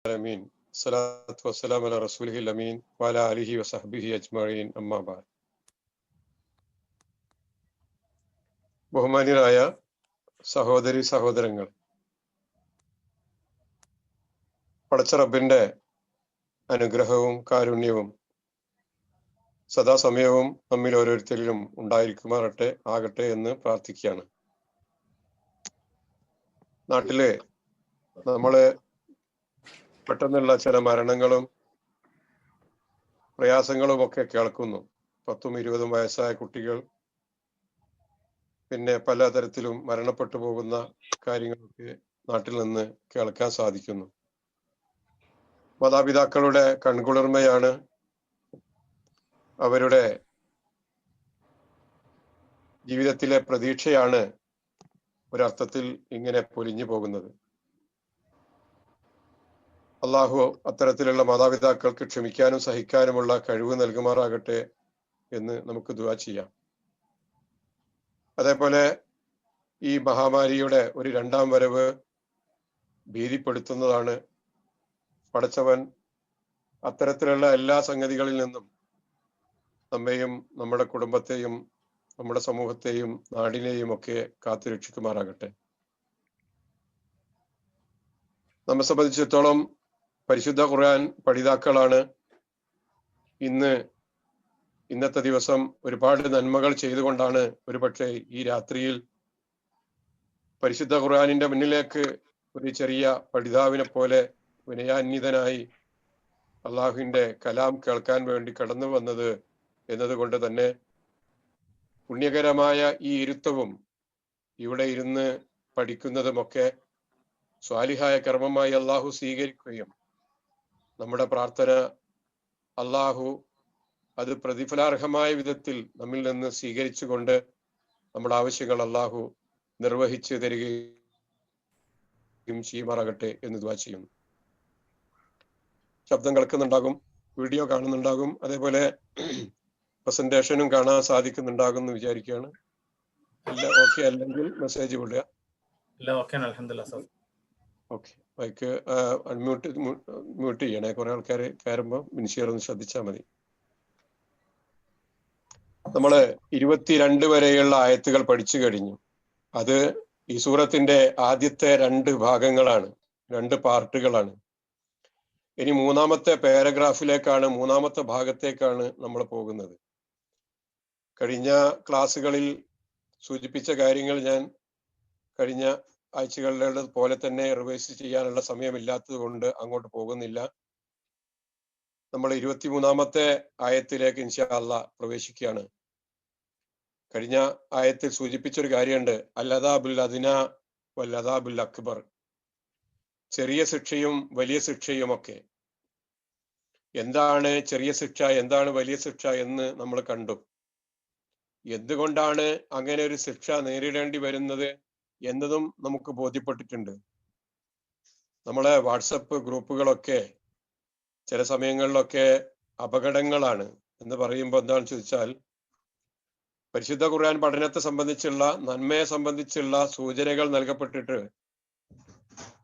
العالمين الصلاة والسلام على رسوله الأمين وعلى آله وصحبه أجمعين أما بعد. ബഹുമാന്യരായ സഹോദരി സഹോദരങ്ങൾ, പടച്ച റബ്ബിന്റെ അനുഗ്രഹവും കാരുണ്യവും സദാസമയവും നമ്മിൽ ഓരോരുത്തരിലും ആകട്ടെ എന്ന് പ്രാർത്ഥിക്കുകയാണ്. നാട്ടിലെ നമ്മള് പെട്ടെന്നുള്ള ചില മരണങ്ങളും പ്രയാസങ്ങളും ഒക്കെ കേൾക്കുന്നു. 10-20 വയസ്സായ കുട്ടികൾ പിന്നെ പലതരത്തിലും മരണപ്പെട്ടു പോകുന്ന കാര്യങ്ങളൊക്കെ നാട്ടിൽ നിന്ന് കേൾക്കാൻ സാധിക്കുന്നു. മാതാപിതാക്കളുടെ കൺകുളിർമയാണ്, അവരുടെ ജീവിതത്തിലെ പ്രതീക്ഷയാണ് ഒരർത്ഥത്തിൽ ഇങ്ങനെ പൊലിഞ്ഞു പോകുന്നത്. അള്ളാഹു അത്തരത്തിലുള്ള മാതാപിതാക്കൾക്ക് ക്ഷമിക്കാനും സഹിക്കാനുമുള്ള കഴിവ് നൽകുമാറാകട്ടെ എന്ന് നമുക്ക് ദുആ ചെയ്യാം. അതേപോലെ ഈ മഹാമാരിയുടെ ഒരു രണ്ടാം വരവ് ഭീതിപ്പെടുത്തുന്നതാണ്. പടച്ചവൻ അത്തരത്തിലുള്ള എല്ലാ സംഗതികളിൽ നിന്നും നമ്മെയും നമ്മുടെ കുടുംബത്തെയും നമ്മുടെ സമൂഹത്തെയും നാടിനെയും ഒക്കെ കാത്തുരക്ഷിക്കുമാറാകട്ടെ. നമ്മെ സംബന്ധിച്ചിടത്തോളം പരിശുദ്ധ ഖുർആൻ പഠിതാക്കളാണ്. ഇന്നത്തെ ദിവസം ഒരുപാട് നന്മകൾ ചെയ്തുകൊണ്ടാണ് ഒരുപക്ഷെ ഈ രാത്രിയിൽ പരിശുദ്ധ ഖുർആനിന്റെ മുന്നിലേക്ക് ഒരു ചെറിയ പഠിതാവിനെ പോലെ വിനയാന്വിതനായി അള്ളാഹുവിന്റെ കലാം കേൾക്കാൻ വേണ്ടി കടന്നു വന്നത് എന്നതുകൊണ്ട് തന്നെ പുണ്യകരമായ ഈ ഇരുത്തവും ഇവിടെ ഇരുന്ന് പഠിക്കുന്നതുമൊക്കെ സ്വാലിഹായ കർമ്മമായി അള്ളാഹു സ്വീകരിക്കുകയും നമ്മുടെ പ്രാർത്ഥന അള്ളാഹു അത് പ്രതിഫലാർഹമായ വിധത്തിൽ നമ്മിൽ നിന്ന് സ്വീകരിച്ചുകൊണ്ട് നമ്മുടെ ആവശ്യങ്ങൾ അള്ളാഹു നിർവഹിച്ചു തരികയും ചെയ്യുമാറാകട്ടെ എന്ന് ദുആ ചെയ്യുന്നു. ശബ്ദം കേൾക്കുന്നുണ്ടാകും, വീഡിയോ കാണുന്നുണ്ടാകും, അതേപോലെ പ്രസന്റേഷനും കാണാൻ സാധിക്കുന്നുണ്ടാകും എന്ന് വിചാരിക്കുകയാണ്. എല്ലാം ഓക്കെ അല്ലെങ്കിൽ മെസ്സേജ് വിടുക. ഓക്കെ, മൈക്ക് മ്യൂട്ട് ചെയ്യണേ. കുറെ ആൾക്കാർ കയറുമ്പോൾ മിനിഷേറൊന്ന് ശ്രദ്ധിച്ചാൽ മതി. നമ്മള് 22 വരെയുള്ള ആയത്തുകൾ പഠിച്ചു കഴിഞ്ഞു. അത് ഈ സൂറത്തിന്റെ ആദ്യത്തെ 2 ഭാഗങ്ങളാണ്, 2 പാർട്ടുകളാണ്. ഇനി മൂന്നാമത്തെ പാരഗ്രാഫിലേക്കാണ്, മൂന്നാമത്തെ ഭാഗത്തേക്കാണ് നമ്മൾ പോകുന്നത്. കഴിഞ്ഞ ക്ലാസ്സുകളിൽ സൂചിപ്പിച്ച കാര്യങ്ങൾ ഞാൻ കഴിഞ്ഞ ആഴ്ചകളിലെ പോലെ തന്നെ റിവൈസ് ചെയ്യാനുള്ള സമയമില്ലാത്തത് കൊണ്ട് അങ്ങോട്ട് പോകുന്നില്ല. നമ്മൾ 23-ാമത്തെ ആയത്തിലേക്ക് ഇൻഷാ അല്ലാഹ് പ്രവേശിക്കുകയാണ്. കഴിഞ്ഞ ആയത്തിൽ സൂചിപ്പിച്ചൊരു കാര്യമുണ്ട്, അൽ-അദാബുൽ അദ്നാ വൽ അദാബുൽ അക്ബർ, ചെറിയ ശിക്ഷയും വലിയ ശിക്ഷയും ഒക്കെ. എന്താണ് ചെറിയ ശിക്ഷ, എന്താണ് വലിയ ശിക്ഷ എന്ന് നമ്മൾ കണ്ടു. എന്തുകൊണ്ടാണ് അങ്ങനെ ഒരു ശിക്ഷ നേരിടേണ്ടി വരുന്നത് എന്നതും നമുക്ക് ബോധ്യപ്പെട്ടിട്ടുണ്ട്. നമ്മളെ വാട്സപ്പ് ഗ്രൂപ്പുകളൊക്കെ ചില സമയങ്ങളിലൊക്കെ അപകടങ്ങളാണ് എന്ന് പറയുമ്പോൾ എന്താണെന്ന് ചോദിച്ചാൽ, പരിശുദ്ധ ഖുർആൻ പഠനത്തെ സംബന്ധിച്ചുള്ള നന്മയെ സംബന്ധിച്ചുള്ള സൂചനകൾ നൽകപ്പെട്ടിട്ട്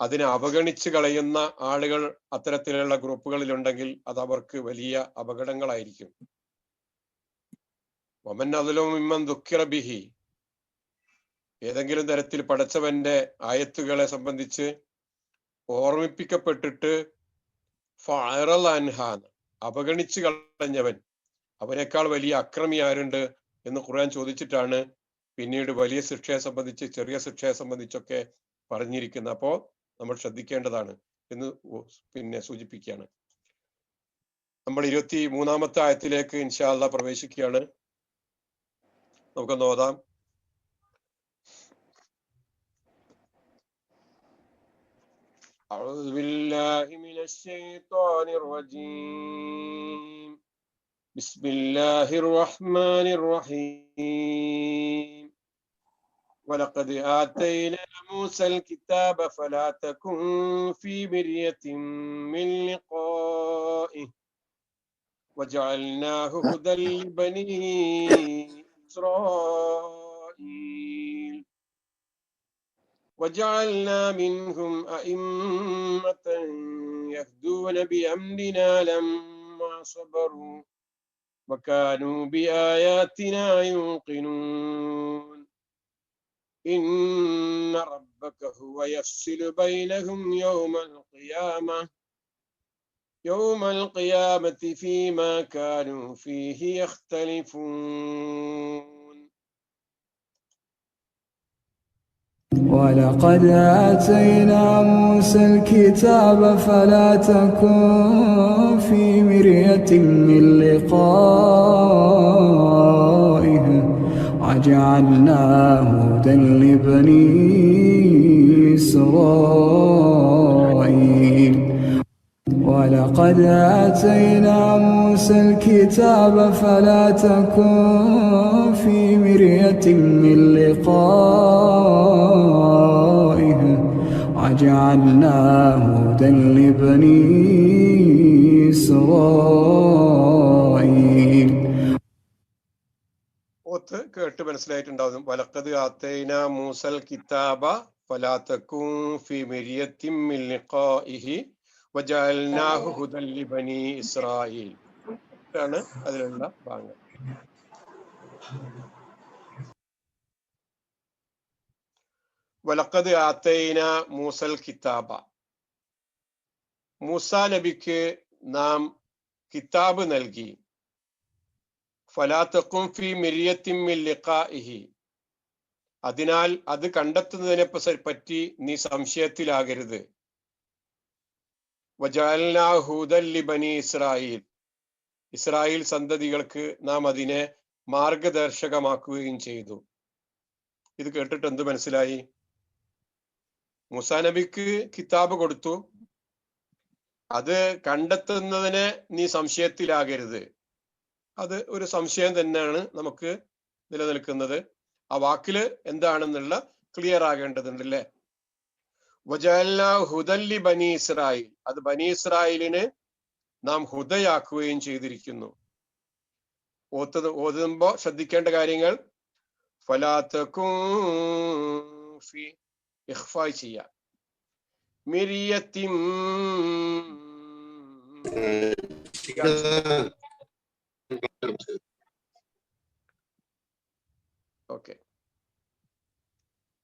അതിനെ അവഗണിച്ച് കളയുന്ന ആളുകൾ അത്തരത്തിലുള്ള ഗ്രൂപ്പുകളിലുണ്ടെങ്കിൽ അത് അവർക്ക് വലിയ അപകടങ്ങളായിരിക്കും. വമൻ അദ്ലമു മിമ്മൻ ദുക്കിറ ബിഹി, ഏതെങ്കിലും തരത്തിൽ പടച്ചവന്റെ ആയത്തുകളെ സംബന്ധിച്ച് ഓർമ്മിപ്പിക്കപ്പെട്ടിട്ട് ഫഅറള അൻഹാ, അവഗണിച്ചു കളഞ്ഞവൻ, അവനേക്കാൾ വലിയ അക്രമി ആരുണ്ട് എന്ന് ഖുർആൻ ചോദിച്ചിട്ടാണ് പിന്നീട് വലിയ ശിക്ഷയെ സംബന്ധിച്ച് ചെറിയ ശിക്ഷയെ സംബന്ധിച്ചൊക്കെ പറഞ്ഞിരിക്കുന്നത്. അപ്പോ നമ്മൾ ശ്രദ്ധിക്കേണ്ടതാണ് എന്ന് പിന്നെ സൂചിപ്പിക്കുകയാണ്. നമ്മൾ 23-ാമത്തെ ആയത്തിലേക്ക് ഇൻഷാ അല്ലാഹ് പ്രവേശിക്കുകയാണ്. നമുക്കൊന്ന് ഓതാം. أعوذ بالله من الشيطان الرجيم. بسم الله الرحمن الرحيم. ولقد آتينا موسى الكتاب فلا تكن في مرية من لقائه وجعلناه هدى لبني إسرائيل وجعلنا منهم أئمة يعملون بأمرنا لما صبروا وكانوا بآياتنا يوقنون إن ربك هو يفصل بينهم يوم القيامة فيما كانوا فيه يختلفون. ولقد آتينا موسى الكتاب فلا تكن في مرية من لقائه وجعلناه هدى لبني إسرائيل. ولقد آتينا موسى الكتاب فلا تكن في مرية من لقائه وجعلناه هدى لبني إسرائيل. കേട്ട് മനസ്സിലായിട്ടുണ്ടാവും. വലഖദ് ആതൈനാ മൂസൽ കിതാബ ഫലാ തകുൻ ഫീ മിരിയത്തിൻ മിൻ ലിഖാഇഹി വജഅൽനാഹു ഹുദൻ ലിബനി ഇസ്രായീൽ. ഇതാണ് അതിലുള്ള ഭാഗങ്ങൾ. വലഖദ് ആതൈനാ മൂസൽ കിതാബ, മൂസാ നബിക്ക് നാം കിതാബ് നൽകി. ഫലാ തകുൻ ഫീ മിരിയത്തിൻ മിൻ ലിഖാഇഹി, അതിനാൽ അത് കണ്ടെത്തുന്നതിനെ പറ്റി നീ സംശയത്തിലാകരുത്. വജഅൽനാഹു ഹുദൻ ലിബനി ഇസ്രായീൽ, ഇസ്രായേൽ സന്തതികൾക്ക് നാം അതിനെ മാർഗദർശകമാക്കുകയും ചെയ്തു. ഇത് കേട്ടിട്ട് എന്ത് മനസ്സിലായി? മൂസാ നബിക്ക് കിതാബ് കൊടുത്തു, അത് കണ്ടെത്തുന്നതിനെ നീ സംശയത്തിലാകരുത്. അത് ഒരു സംശയം തന്നെയാണ് നമുക്ക് നിലനിൽക്കുന്നത്. ആ വാക്കില് എന്താണെന്നുള്ള ക്ലിയർ ആകേണ്ടതുണ്ടല്ലേ. വജഅൽനാഹു ഹുദൻ ലിബനി ഇസ്രായീൽ, അത് ബനി ഇസ്രായേലിന് നാം ഹുദയാക്കുകയും ചെയ്തിരിക്കുന്നു. ഓതുമ്പോ ശ്രദ്ധിക്കേണ്ട കാര്യങ്ങൾ, ഫലാ തകുൻ ഫീ, ഇഖ്ഫാ ചെയ്യാം, മിരിയത്തിൻ, ഓക്കെ,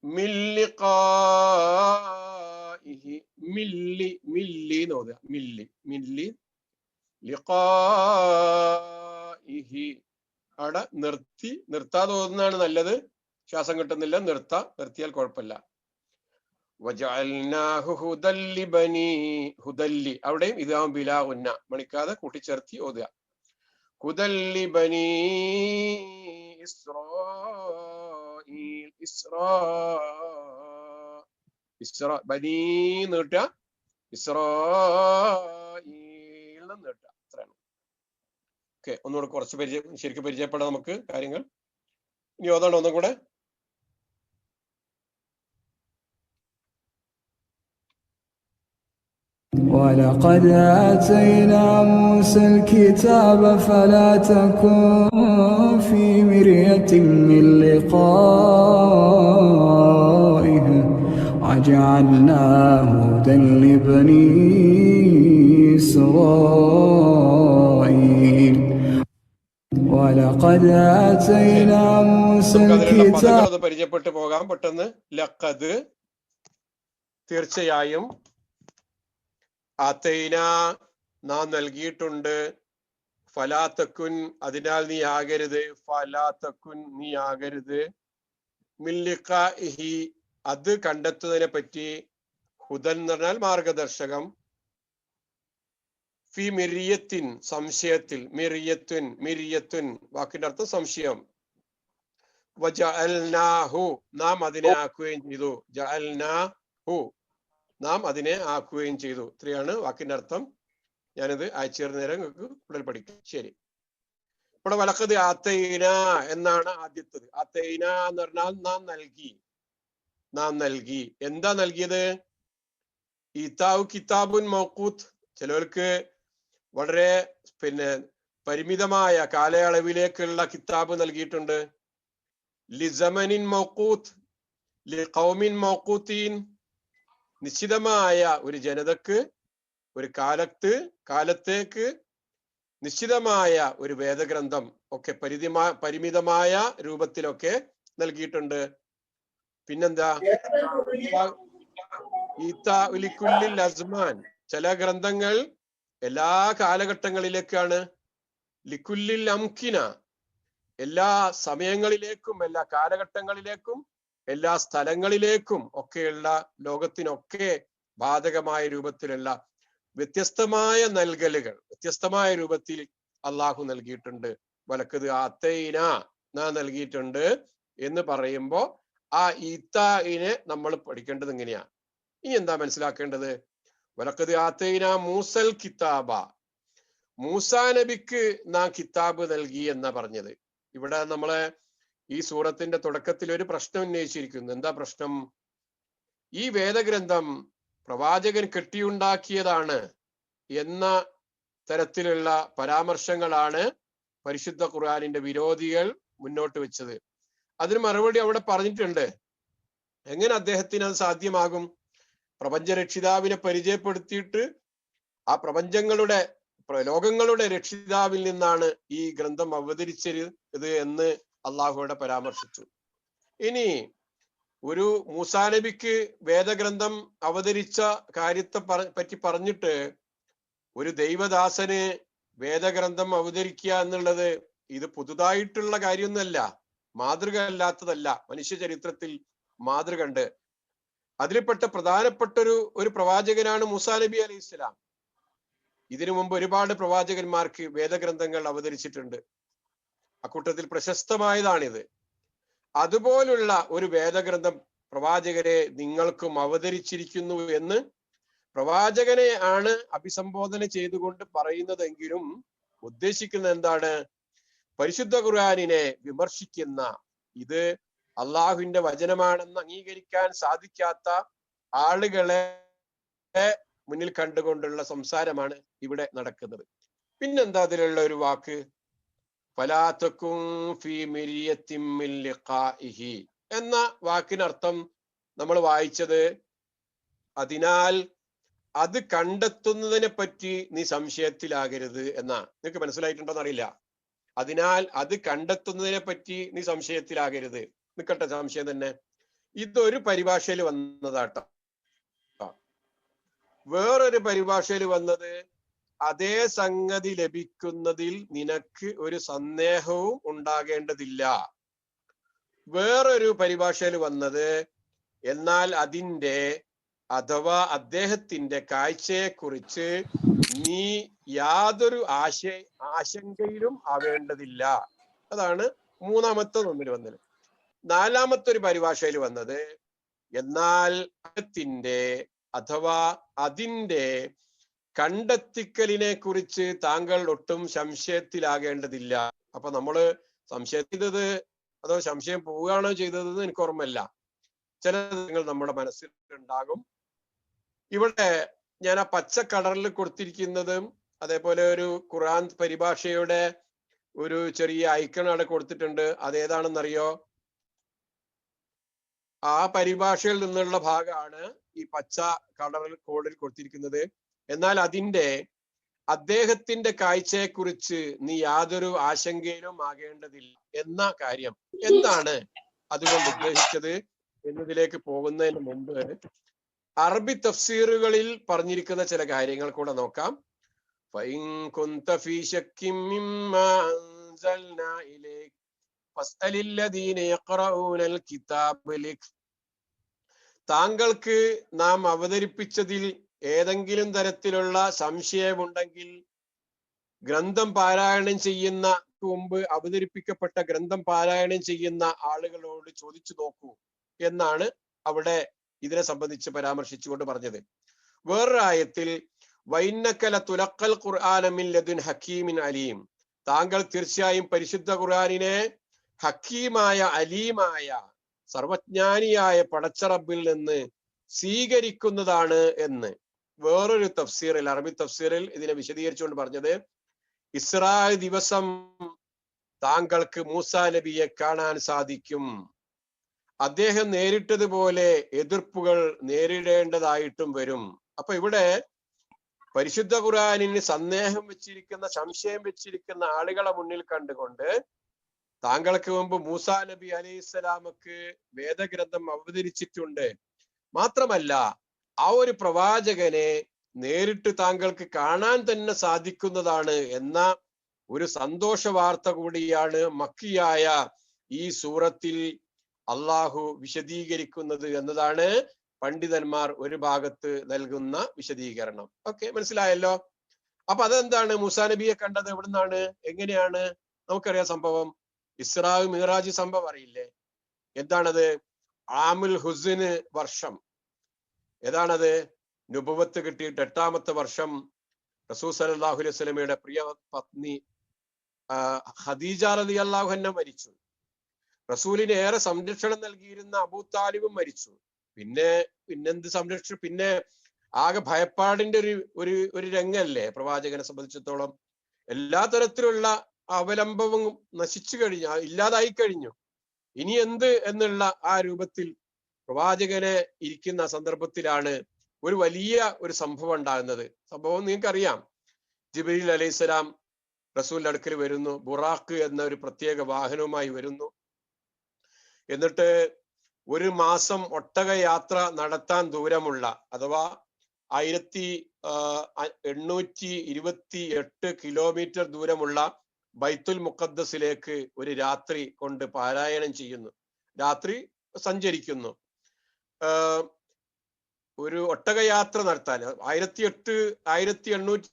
മിൻ ലിഖാഇഹി, മില്ലി എന്ന് ഓതുക, മില്ലി ലിഖാഇഹി. അവിടെ നിർത്താതെ ഓതുന്നതാണ് നല്ലത്. ശ്വാസം കിട്ടുന്നില്ല, നിർത്തിയാൽ കുഴപ്പമില്ല. വജഅൽനാഹു ഹുദൻ ലിബനി, ഹുദല്ലി, അവിടെയും ഇതാവും ബിലാ ഉന്ന, മണിക്കാതെ കൂട്ടിച്ചേർത്തി ഓതുക. ഹുദൻ ലിബനി ഇസ്രായീൽ, ഇസ്രാ ബനീ നീട്ടുക, ഇസ്രായീൽ നീട്ടുക. അത്രയാണ്. ഓക്കെ, ഒന്നുകൂടെ കുറച്ച് ശരിക്കും പരിചയപ്പെടാം നമുക്ക് കാര്യങ്ങൾ. ഇനി ഓതാണോ ഒന്നും കൂടെ? ولقد آتينا موسى الكتاب فلا تكن في مرية من لقائه وجعلناه هدى لبني إسرائيل. ولقد آتينا موسى الكتاب. പരിചയപ്പെട്ടു പോകാം പെട്ടെന്ന്. ലഖദ്, തീർച്ചയായും, ആതൈന, നാം നൽകിയിട്ടുണ്ട്, ഫലാ തകുൻ, അതിനാൽ നീ ആകരുത്, ഫലാ തകുൻ, നീ ആകരുത്, മിൻ ലിഖാഇഹി, അത് കണ്ടെത്തുന്നതിനെ പറ്റി, ഹുദൻ എന്ന് പറഞ്ഞാൽ മാർഗദർശകം, ഫി മിരിയത്തിൻ, സംശയത്തിൽ, മിരിയത്തുൻ വാക്കിന്റെ അർത്ഥം സംശയം, വജഅൽനാഹു, നാം അതിനെ ആക്കുകയും ചെയ്തു, ജഅൽനാഹു, നാം അതിനെ ആക്കുകയും ചെയ്തു. ഇത്രയാണ് വാക്കിന്റെ അർത്ഥം. ഞാനിത് അയച്ചേർന്ന നേരം നിങ്ങൾക്ക് കൂടുതൽ പഠിക്കാം. ശരി, ഇവിടെ വലഖദ് ആതൈന എന്നാണ് ആദ്യത്തത്. ആതൈന എന്ന് പറഞ്ഞാൽ നാം നൽകി. എന്താ നൽകിയത്? ഈതാഉ കിതാബുൻ മൗഖൂത്ത്, ചിലർക്ക് വളരെ പരിമിതമായ കാലയളവിലേക്കുള്ള കിതാബ് നൽകിയിട്ടുണ്ട്. ലിസമനിൻ മൗഖൂത്ത്, ലിഖൗമിൻ മൗഖൂത്തീൻ, നിശ്ചിതമായ ഒരു ജനതക്ക് ഒരു കാലത്തേക്ക് നിശ്ചിതമായ ഒരു വേദഗ്രന്ഥം ഒക്കെ പരിമിതമായ രൂപത്തിലൊക്കെ നൽകിയിട്ടുണ്ട്. പിന്നെന്താ, ഈത്താഉലിക്കുല്ലിൽ അസ്മാൻ, ചില ഗ്രന്ഥങ്ങൾ എല്ലാ കാലഘട്ടങ്ങളിലേക്കാണ്. ലിക്കുല്ലിൽ അംകിന, എല്ലാ സമയങ്ങളിലേക്കും എല്ലാ കാലഘട്ടങ്ങളിലേക്കും എല്ലാ സ്ഥലങ്ങളിലേക്കും ഒക്കെയുള്ള ലോകത്തിനൊക്കെ ബാധകമായ രൂപത്തിലുള്ള വ്യത്യസ്തമായ നൽകലുകൾ വ്യത്യസ്തമായ രൂപത്തിൽ അള്ളാഹു നൽകിയിട്ടുണ്ട്. വലക്കത് ആത്തൈന നൽകിയിട്ടുണ്ട് എന്ന് പറയുമ്പോ ആ ഈത്തായിനെ നമ്മൾ പഠിക്കേണ്ടത് എങ്ങനെയാ? ഇനി എന്താ മനസ്സിലാക്കേണ്ടത്? വലക്കത് ആത്തൈന മൂസൽ കിതാബ, മൂസാ നബിക്ക് നാം കിതാബ് നൽകി എന്നാ പറഞ്ഞത്. ഇവിടെ നമ്മളെ ഈ സൂറത്തിന്റെ തുടക്കത്തിൽ ഒരു പ്രശ്നം ഉന്നയിച്ചിരിക്കുന്നു. എന്താ പ്രശ്നം? ഈ വേദഗ്രന്ഥം പ്രവാചകൻ കെട്ടിയുണ്ടാക്കിയതാണ് എന്ന തരത്തിലുള്ള പരാമർശങ്ങളാണ് പരിശുദ്ധ ഖുർആനിന്റെ വിരോധികൾ മുന്നോട്ട് വെച്ചത്. അതിന് മറുപടി അവിടെ പറഞ്ഞിട്ടുണ്ട്. എങ്ങനെ അദ്ദേഹത്തിന് അത് സാധ്യമാകും? പ്രപഞ്ചരക്ഷിതാവിനെ പരിചയപ്പെടുത്തിയിട്ട് ആ ലോകങ്ങളുടെ രക്ഷിതാവിൽ നിന്നാണ് ഈ ഗ്രന്ഥം അവതരിച്ചത് എന്ന് അള്ളാഹുവിടെ പരാമർശിച്ചു. ഇനി ഒരു മൂസാ നബിക്ക് വേദഗ്രന്ഥം അവതരിച്ച കാര്യത്തെ പറ്റി പറഞ്ഞിട്ട് ഒരു ദൈവദാസന് വേദഗ്രന്ഥം അവതരിക്കുക എന്നുള്ളത് ഇത് പുതുതായിട്ടുള്ള കാര്യമൊന്നുമല്ല, മാതൃക അല്ലാത്തതല്ല. മനുഷ്യ ചരിത്രത്തിൽ മാതൃക ഉണ്ട്. അതിൽപ്പെട്ട പ്രധാനപ്പെട്ട ഒരു പ്രവാചകനാണ് മൂസാ നബി അലൈഹി ഇസ്ലാം. ഇതിനു മുമ്പ് ഒരുപാട് പ്രവാചകന്മാർക്ക് വേദഗ്രന്ഥങ്ങൾ അവതരിച്ചിട്ടുണ്ട്. അക്കൂട്ടത്തിൽ പ്രശസ്തമായതാണിത്. അതുപോലുള്ള ഒരു വേദഗ്രന്ഥം പ്രവാചകരെ നിങ്ങൾക്കും അവതരിച്ചിരിക്കുന്നു എന്ന് പ്രവാചകനെ ആണ് അഭിസംബോധന ചെയ്തുകൊണ്ട് പറയുന്നതെങ്കിലും ഉദ്ദേശിക്കുന്നത് എന്താണ്? പരിശുദ്ധ ഖുർആനിനെ വിമർശിക്കുന്ന, ഇത് അള്ളാഹുവിന്റെ വചനമാണെന്ന് അംഗീകരിക്കാൻ സാധിക്കാത്ത ആളുകളെ മുന്നിൽ കണ്ടുകൊണ്ടുള്ള സംസാരമാണ് ഇവിടെ നടക്കുന്നത്. പിന്നെന്താ അതിലുള്ള ഒരു വാക്ക്? ഫലാതകും ഫീ മിരിയത്തിൻ മിൻ ലിഖാഇഹി എന്ന വാക്കിനർത്ഥം നമ്മൾ വായിച്ചത് അതിനാൽ അത് കണ്ടെത്തുന്നതിനെ പറ്റി നീ സംശയത്തിലാകരുത് എന്നാ. നിനക്ക് മനസ്സിലായിട്ടുണ്ടോന്ന് അറിയില്ല. അതിനാൽ അത് കണ്ടെത്തുന്നതിനെ പറ്റി നീ സംശയത്തിലാകരുത്. നിക്കട്ടെ, സംശയം തന്നെ. ഇതൊരു പരിഭാഷയിൽ വന്നതാട്ടോ. വേറൊരു പരിഭാഷയിൽ വന്നത് അതേ സംഗതി ലഭിക്കുന്നതിൽ നിനക്ക് ഒരു സന്ദേഹവും ഉണ്ടാകേണ്ടതില്ല. വേറൊരു പരിഭാഷയിൽ വന്നത് എന്നാൽ അതിൻ്റെ അഥവാ അദ്ദേഹത്തിന്റെ കാഴ്ചയെക്കുറിച്ച് നീ യാതൊരു ആശങ്കയിലും ആവേണ്ടതില്ല. അതാണ് മൂന്നാമത്തെ ഒന്നിൽ വന്നത്. നാലാമത്തെ ഒരു പരിഭാഷയിൽ വന്നത് എന്നാൽ അദ്ദേഹത്തിന്റെ അഥവാ അതിൻ്റെ കണ്ടെത്തിക്കലിനെ കുറിച്ച് താങ്കൾ ഒട്ടും സംശയത്തിലാകേണ്ടതില്ല. അപ്പൊ നമ്മള് സംശയം ചെയ്തത് അതോ സംശയം പോവുകയാണോ ചെയ്തതെന്ന് എനിക്ക് ഓർമ്മയില്ല. ചില കാര്യങ്ങൾ നമ്മുടെ മനസ്സിലുണ്ടാകും. ഇവിടെ ഞാൻ ആ പച്ച കളറിൽ കൊടുത്തിരിക്കുന്നതും അതേപോലെ ഒരു ഖുർആൻ പരിഭാഷയുടെ ഒരു ചെറിയ ഐക്കൺ അവിടെ കൊടുത്തിട്ടുണ്ട്. അതേതാണെന്നറിയോ? ആ പരിഭാഷയിൽ നിന്നുള്ള ഭാഗമാണ് ഈ പച്ച കളറിൽ കോഡിൽ കൊടുത്തിരിക്കുന്നത്. എന്നാൽ അദ്ദേഹത്തിന്റെ കാഴ്ചയെക്കുറിച്ച് നീ യാതൊരു ആശങ്കയിലും ആകേണ്ടതില്ല എന്ന കാര്യം എന്താണ് അതുകൊണ്ട് ഉദ്ദേശിച്ചത് എന്നതിലേക്ക് പോകുന്നതിന് മുമ്പ് അറബി തഫ്സീറുകളിൽ പറഞ്ഞിരിക്കുന്ന ചില കാര്യങ്ങൾ കൂടെ നോക്കാം. താങ്കൾക്ക് നാം അവതരിപ്പിച്ചതിൽ ഏതെങ്കിലും തരത്തിലുള്ള സംശയമുണ്ടെങ്കിൽ ഗ്രന്ഥം പാരായണം ചെയ്യുന്ന മുമ്പ് അവതരിപ്പിക്കപ്പെട്ട ഗ്രന്ഥം പാരായണം ചെയ്യുന്ന ആളുകളോട് ചോദിച്ചു നോക്കൂ എന്നാണ് അവിടെ ഇതിനെ സംബന്ധിച്ച് പരാമർശിച്ചുകൊണ്ട് പറഞ്ഞത്. വേറൊരു ആയത്തിൽ വൈന്നക്കല തുലക്കൽ ഖുർആന മിൻ ലദുൻ ഹക്കീമിൻ അലീം, താങ്കൾ തീർച്ചയായും പരിശുദ്ധ ഖുർആനിനെ ഹക്കീമായ അലീമായ സർവജ്ഞാനിയായ പടച്ച റബ്ബിൽ നിന്ന് സ്വീകരിക്കുന്നതാണ് എന്ന് വേറൊരു തഫ്സീറിൽ, അറബി തഫ്സീറിൽ ഇതിനെ വിശദീകരിച്ചുകൊണ്ട് പറഞ്ഞത് ഇസ്രാ ദിവസം താങ്കൾക്ക് മൂസാ നബിയെ കാണാൻ സാധിക്കും. അദ്ദേഹം നേരിട്ടതുപോലെ എതിർപ്പുകൾ നേരിടേണ്ടതായിട്ടും വരും. അപ്പൊ ഇവിടെ പരിശുദ്ധ ഖുർആനിന് സന്ദേഹം വെച്ചിരിക്കുന്ന, സംശയം വെച്ചിരിക്കുന്ന ആളുകളെ മുന്നിൽ കണ്ടുകൊണ്ട് താങ്കൾക്ക് മുമ്പ് മൂസാ നബി അലൈഹിസ്സലാമക്ക് വേദഗ്രന്ഥം അവതരിച്ചിട്ടുണ്ട്, മാത്രമല്ല ആ ഒരു പ്രവാചകനെ നേരിട്ട് താങ്കൾക്ക് കാണാൻ തന്നെ സാധിക്കുന്നതാണ് എന്ന ഒരു സന്തോഷ വാർത്ത കൂടിയാണ് മക്കിയായ ഈ സൂറത്തിൽ അള്ളാഹു വിശദീകരിക്കുന്നത് എന്നതാണ് പണ്ഡിതന്മാർ ഒരു ഭാഗത്ത് നൽകുന്ന വിശദീകരണം. ഓക്കെ, മനസ്സിലായല്ലോ. അപ്പൊ അതെന്താണ്? മൂസാ നബിയെ കണ്ടത് എവിടുന്നാണ്, എങ്ങനെയാണ്? നമുക്കറിയാം സംഭവം. ഇസ്രാ മിറാജ് സംഭവം അറിയില്ലേ? എന്താണത്? ആമുൽ ഹുസ്ന് വർഷം. ഏതാണത്? നുബുവത്ത് കിട്ടിയിട്ട് 8ാമത്തെ വർഷം റസൂൽ സല്ലല്ലാഹു അലൈഹി വസല്ലമയുടെ പ്രിയ പത്നി ഖദീജ റളിയല്ലാഹു അൻഹ മരിച്ചു. റസൂലിന് ഏറെ സംരക്ഷണം നൽകിയിരുന്ന അബൂ താലിബും മരിച്ചു. പിന്നെന്ത് സംരക്ഷണം? പിന്നെ ആകെ ഭയപ്പാടിന്റെ ഒരു രംഗല്ലേ പ്രവാചകനെ സംബന്ധിച്ചിടത്തോളം. എല്ലാ തരത്തിലുള്ള അവലംബവും നശിച്ചു കഴിഞ്ഞു, ഇല്ലാതായി കഴിഞ്ഞു. ഇനി എന്ത് എന്നുള്ള ആ രൂപത്തിൽ പ്രവാചകനെ ഇരിക്കുന്ന സന്ദർഭത്തിലാണ് ഒരു വലിയ ഒരു സംഭവം ഉണ്ടാകുന്നത്. സംഭവം നിങ്ങൾക്കറിയാം. ജിബ്രീൽ അലൈഹിസ്സലാം റസൂലിന്റെ അടുക്കൽ വരുന്നു, ബുറാഖ് എന്ന ഒരു പ്രത്യേക വാഹനവുമായി വരുന്നു. എന്നിട്ട് 1 മാസം ഒട്ടക യാത്ര നടത്താൻ ദൂരമുള്ള, അഥവാ 1828 കിലോമീറ്റർ ദൂരമുള്ള ബൈത്തുൽ മുഖദ്ദസിലേക്ക് ഒരു രാത്രി കൊണ്ട് പാരായണം ചെയ്യുന്നു, രാത്രി സഞ്ചരിക്കുന്നു. ഒരു ഒട്ടകയാത്ര നടത്താൻ 1828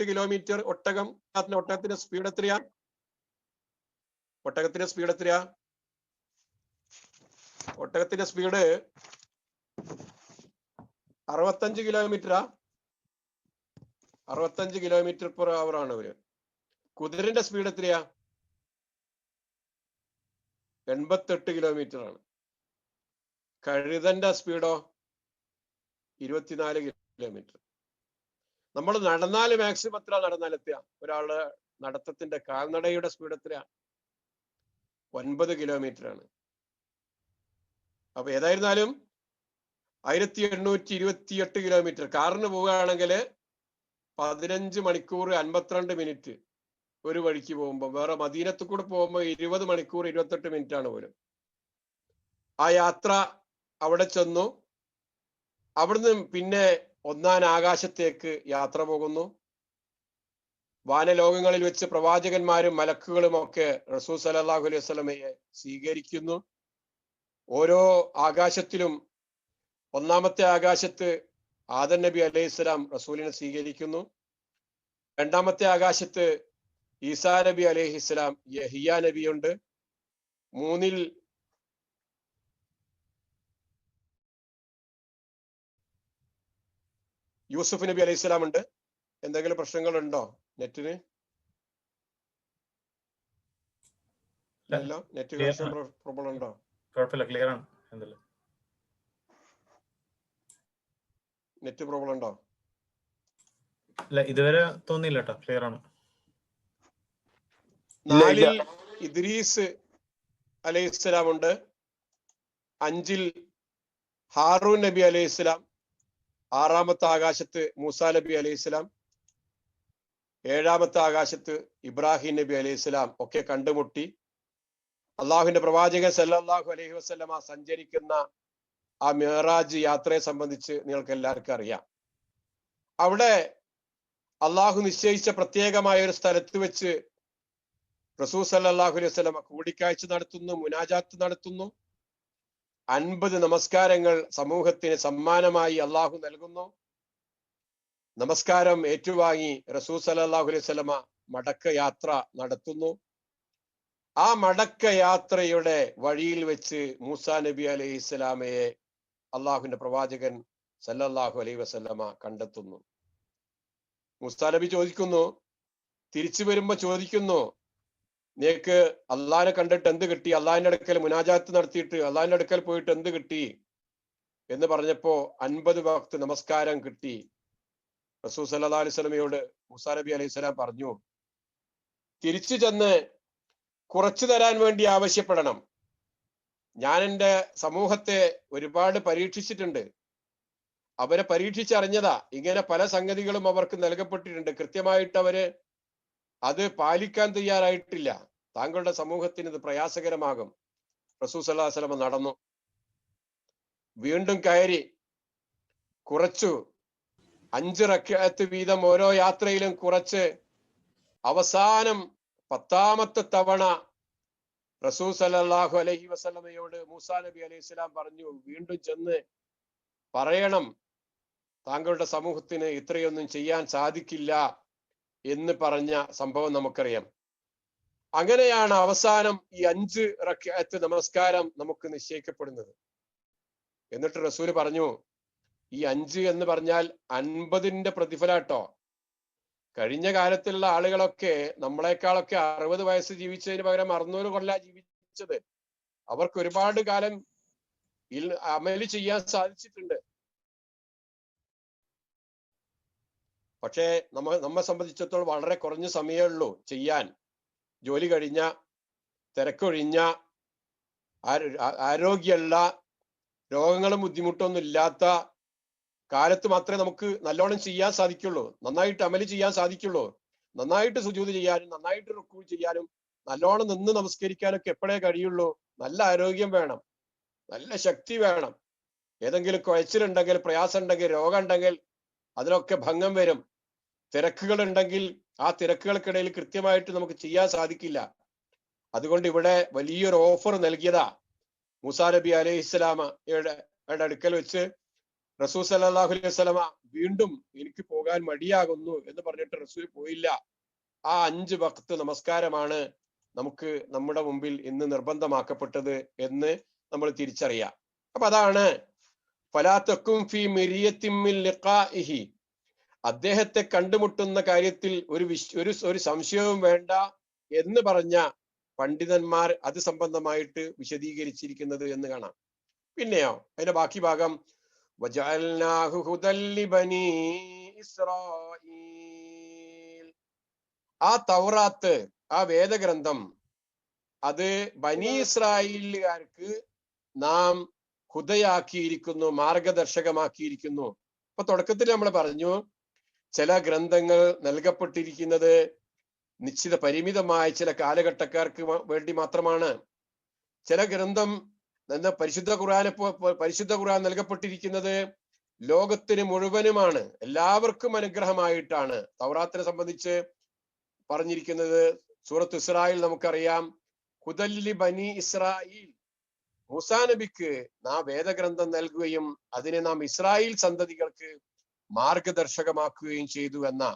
കിലോമീറ്റർ ഒട്ടകത്തിന്റെ സ്പീഡ് എത്രയാ? ഒട്ടകത്തിന്റെ സ്പീഡ് 65 കിലോമീറ്ററാ? 65 കിലോമീറ്റർ പെർ അവർ ആണ് അവര്. കുതിരന്റെ സ്പീഡ് എത്രയാ? 88 കിലോമീറ്റർ ആണ്. കഴുതന്റെ സ്പീഡോ 24 കിലോമീറ്റർ. നമ്മൾ നടന്നാൽ മാക്സിമം എത്ര നടന്നാലെത്തിയ? ഒരാള് നടത്തത്തിന്റെ കാൽനടയുടെ സ്പീഡ് എത്രയാ? 9 കിലോമീറ്റർ ആണ്. അപ്പൊ ഏതായിരുന്നാലും 1828 കിലോമീറ്റർ. കാറിന് പോവുകയാണെങ്കിൽ 15 മണിക്കൂർ 52 മിനിറ്റ് ഒരു വഴിക്ക് പോകുമ്പോൾ. വേറെ മദീനത്ത് കൂടെ പോകുമ്പോൾ 20 മണിക്കൂർ 28 മിനിറ്റ് ആണ് പോലും. ആ യാത്ര അവിടെ ചെന്നു. അവിടുന്ന് പിന്നെ 1ാം ആകാശത്തേക്ക് യാത്ര പോകുന്നു. വാനലോകങ്ങളിൽ വെച്ച് പ്രവാചകന്മാരും മലക്കുകളും ഒക്കെ റസൂൽ സല്ലല്ലാഹു അലൈഹി വസല്ലമയെ സ്വീകരിക്കുന്നു. ഓരോ ആകാശത്തിലും 1ാമത്തെ ആകാശത്ത് ആദം നബി അലൈഹിസ്സലാം റസൂലിനെ സ്വീകരിക്കുന്നു. 2ാമത്തെ ആകാശത്ത് ഈസാ നബി അലൈഹിസ്സലാം, യഹിയ നബിയുണ്ട്. 3ൽ യൂസുഫ് നബി അലൈഹിസ്സലാം ഉണ്ട്. എന്തെങ്കിലും പ്രശ്നങ്ങളുണ്ടോ നെറ്റിന്? നെറ്റ് കണക്ഷൻ പ്രോബ്ലം ഉണ്ടോ? ക്ലിയർ ആണ്. നെറ്റ് പ്രോബ്ലം ഉണ്ടോ? ഇല്ല, ഇതുവരെ തോന്നിയില്ല കേട്ടോ, ക്ലിയർ ആണ്. 4ൽ ഇദ്രീസ് അലൈഹിസ്സലാം ഉണ്ട്. 5ൽ ഹാറൂൻ നബി അലൈഹിസ്സലാം. 6ാമത്തെ ആകാശത്ത് മൂസാ നബി അലൈഹിസ്സലാം. 7ാമത്തെ ആകാശത്ത് ഇബ്രാഹിം നബി അലൈഹിസ്സലാം ഒക്കെ കണ്ടുമുട്ടി. അള്ളാഹുവിന്റെ പ്രവാചകൻ സല്ലല്ലാഹു അലൈഹി വസല്ലമ സഞ്ചരിക്കുന്ന ആ മിഅ്റാജ് യാത്രയെ സംബന്ധിച്ച് നിങ്ങൾക്ക് എല്ലാവർക്കും അറിയാം. അവിടെ അള്ളാഹു നിശ്ചയിച്ച പ്രത്യേകമായ ഒരു സ്ഥലത്ത് വെച്ച് റസൂൽ സല്ലല്ലാഹു അലൈഹി വസല്ലമ കൂടിക്കാഴ്ച നടത്തുന്നു, മുനാജാത്ത് നടത്തുന്നു. 50 നമസ്കാരങ്ങൾ സമൂഹത്തിന് സമ്മാനമായി അള്ളാഹു നൽകുന്നു. നമസ്കാരം ഏറ്റുവാങ്ങി റസൂൽ സല്ലല്ലാഹു അലൈഹി വസല്ലമ മടക്ക യാത്ര നടത്തുന്നു. ആ മടക്ക യാത്രയുടെ വഴിയിൽ വെച്ച് മൂസാ നബി അലൈഹിസ്സലാമയെ അള്ളാഹുവിന്റെ പ്രവാചകൻ സല്ലല്ലാഹു അലൈഹി വസല്ലമ കണ്ടെത്തുന്നു. മൂസാ നബി ചോദിക്കുന്നു, തിരിച്ചു വരുമ്പോ ചോദിക്കുന്നു, നിനക്ക് അള്ളാഹിനെ കണ്ടിട്ട് എന്ത് കിട്ടി? അള്ളാഹിന്റെ അടുക്കൽ മുനാജാത്ത് നടത്തിയിട്ട് അള്ളാഹിന്റെ അടുക്കൽ പോയിട്ട് എന്ത് കിട്ടി എന്ന് പറഞ്ഞപ്പോ 50 വഖ്ത് നമസ്കാരം കിട്ടി. റസൂൽ സല്ലല്ലാഹു അലൈഹി വസല്ലമയോട് മൂസാ നബി അലൈഹി സ്വലാം പറഞ്ഞു, തിരിച്ചു ചെന്ന് കുറച്ചു തരാൻ വേണ്ടി ആവശ്യപ്പെടണം. ഞാൻ എൻ്റെ സമൂഹത്തെ ഒരുപാട് പരീക്ഷിച്ചിട്ടുണ്ട്. അവരെ പരീക്ഷിച്ചറിഞ്ഞതാ. ഇങ്ങനെ പല സംഗതികളും അവർക്ക് നൽകപ്പെട്ടിട്ടുണ്ട്. കൃത്യമായിട്ട് അവര് അത് പാലിക്കാൻ തയ്യാറായിട്ടില്ല. താങ്കളുടെ സമൂഹത്തിന് ഇത് പ്രയാസകരമാകും. റസൂൽ സല്ലല്ലാഹു അലൈഹി വസല്ലം നടന്നു, വീണ്ടും കയറി, കുറച്ചു, 5 റക്അത്ത് വീതം ഓരോ യാത്രയിലും കുറച്ച്, അവസാനം 10ാമത്തെ തവണ റസൂൽ സല്ലല്ലാഹു അലൈഹി വസല്ലമയോട് മൂസാ നബി അലൈഹി സ്വലാം പറഞ്ഞു, വീണ്ടും ചെന്ന് പറയണം, താങ്കളുടെ സമൂഹത്തിന് ഇത്രയൊന്നും ചെയ്യാൻ സാധിക്കില്ല എന്ന് പറഞ്ഞ സംഭവം നമുക്കറിയാം. അങ്ങനെയാണ് അവസാനം ഈ 5 റക്അത്ത് നമസ്കാരം നമുക്ക് നിശ്ചയിക്കപ്പെടുന്നത്. എന്നിട്ട് റസൂല് പറഞ്ഞു, ഈ 5 എന്ന് പറഞ്ഞാൽ 50ന്റെ പ്രതിഫലാട്ടോ. കഴിഞ്ഞ കാലത്തുള്ള ആളുകളൊക്കെ നമ്മളെക്കാളൊക്കെ 60 വയസ്സ് ജീവിച്ചതിന് പകരം 600 കൊല്ല ജീവിച്ചത്. അവർക്ക് ഒരുപാട് കാലം അമല് ചെയ്യാൻ സാധിച്ചിട്ടുണ്ട്. പക്ഷേ നമ്മെ സംബന്ധിച്ചിടത്തോളം വളരെ കുറഞ്ഞ സമയമേ ഉള്ളൂ ചെയ്യാൻ. ജോലി കഴിഞ്ഞ, തിരക്കൊഴിഞ്ഞ, ആരോഗ്യമുള്ള, രോഗങ്ങളും ബുദ്ധിമുട്ടൊന്നും ഇല്ലാത്ത കാലത്ത് മാത്രമേ നമുക്ക് നല്ലോണം ചെയ്യാൻ സാധിക്കുള്ളൂ, നന്നായിട്ട് അമല് ചെയ്യാൻ സാധിക്കുള്ളൂ. നന്നായിട്ട് സുജൂദ് ചെയ്യാനും നന്നായിട്ട് റുക്കൂ ചെയ്യാനും നല്ലോണം നിന്ന് നമസ്കരിക്കാനൊക്കെ എപ്പോഴേ കഴിയുള്ളൂ? നല്ല ആരോഗ്യം വേണം, നല്ല ശക്തി വേണം. ഏതെങ്കിലും കുഴച്ചിലുണ്ടെങ്കിൽ, പ്രയാസം ഉണ്ടെങ്കിൽ, രോഗം ഉണ്ടെങ്കിൽ അതിനൊക്കെ ഭംഗം വരും. തിരക്കുകൾ ഉണ്ടെങ്കിൽ ആ തിരക്കുകൾക്കിടയിൽ കൃത്യമായിട്ട് നമുക്ക് ചെയ്യാൻ സാധിക്കില്ല. അതുകൊണ്ട് ഇവിടെ വലിയൊരു ഓഫർ നൽകിയതാ. മൂസാ നബി അലൈഹിസ്സലാമയുടെ അടുക്കൽ വെച്ച് റസൂൽ സല്ലല്ലാഹു അലൈഹി വസല്ലമ വീണ്ടും എനിക്ക് പോകാൻ മടിയാകുന്നു എന്ന് പറഞ്ഞിട്ട് റസൂൽ പോയില്ല. ആ 5 വഖ്ത് നമസ്കാരമാണ് നമുക്ക് നമ്മുടെ മുമ്പിൽ ഇന്ന് നിർബന്ധമാക്കപ്പെട്ടത് എന്ന് നമ്മൾ തിരിച്ചറിയാം. അപ്പൊ അതാണ് ഫലാ തകും ഫീ മിരിയത്തിൻ മിൻ ലിഖാഇഹി, അദ്ദേഹത്തെ കണ്ടുമുട്ടുന്ന കാര്യത്തിൽ ഒരു സംശയവും വേണ്ട എന്ന് പറഞ്ഞ പണ്ഡിതന്മാർ അത് സംബന്ധമായിട്ട് വിശദീകരിച്ചിരിക്കുന്നത് എന്ന് കാണാം. പിന്നെയോ അതിന്റെ ബാക്കി ഭാഗം വജഅൽനാഹു ഹുദൽ ലിബനീ ഇസ്രായീൽ, ആ തൗറാത്ത്, ആ വേദഗ്രന്ഥം, അത് ബനി ഇസ്രായേലുകാർക്ക് നാം ഹുദയാക്കിയിരിക്കുന്നു, മാർഗദർശകമാക്കിയിരിക്കുന്നു. അപ്പൊ തുടക്കത്തിൽ നമ്മൾ പറഞ്ഞു, ചില ഗ്രന്ഥങ്ങൾ നൽകപ്പെട്ടിരിക്കുന്നത് നിശ്ചിത പരിമിതമായ ചില കാലഘട്ടക്കാർക്ക് വേണ്ടി മാത്രമാണ്. ചില ഗ്രന്ഥം പരിശുദ്ധ ഖുർആൻ നൽകപ്പെട്ടിരിക്കുന്നത് ലോകത്തിന് മുഴുവനുമാണ്, എല്ലാവർക്കും അനുഗ്രഹമായിട്ടാണ്. തൗറാത്തിനെ സംബന്ധിച്ച് പറഞ്ഞിരിക്കുന്നത് സൂറത്ത് ഇസ്രായിൽ നമുക്കറിയാം, ഹുദല്ലി ബനി ഇസ്രായീൽ, മൂസാ നബിക്ക് നാം വേദഗ്രന്ഥം നൽകുകയും അതിനെ നാം ഇസ്രായേൽ സന്തതികൾക്ക് മാർഗദർശകമാക്കുകയും ചെയ്തു എന്നാ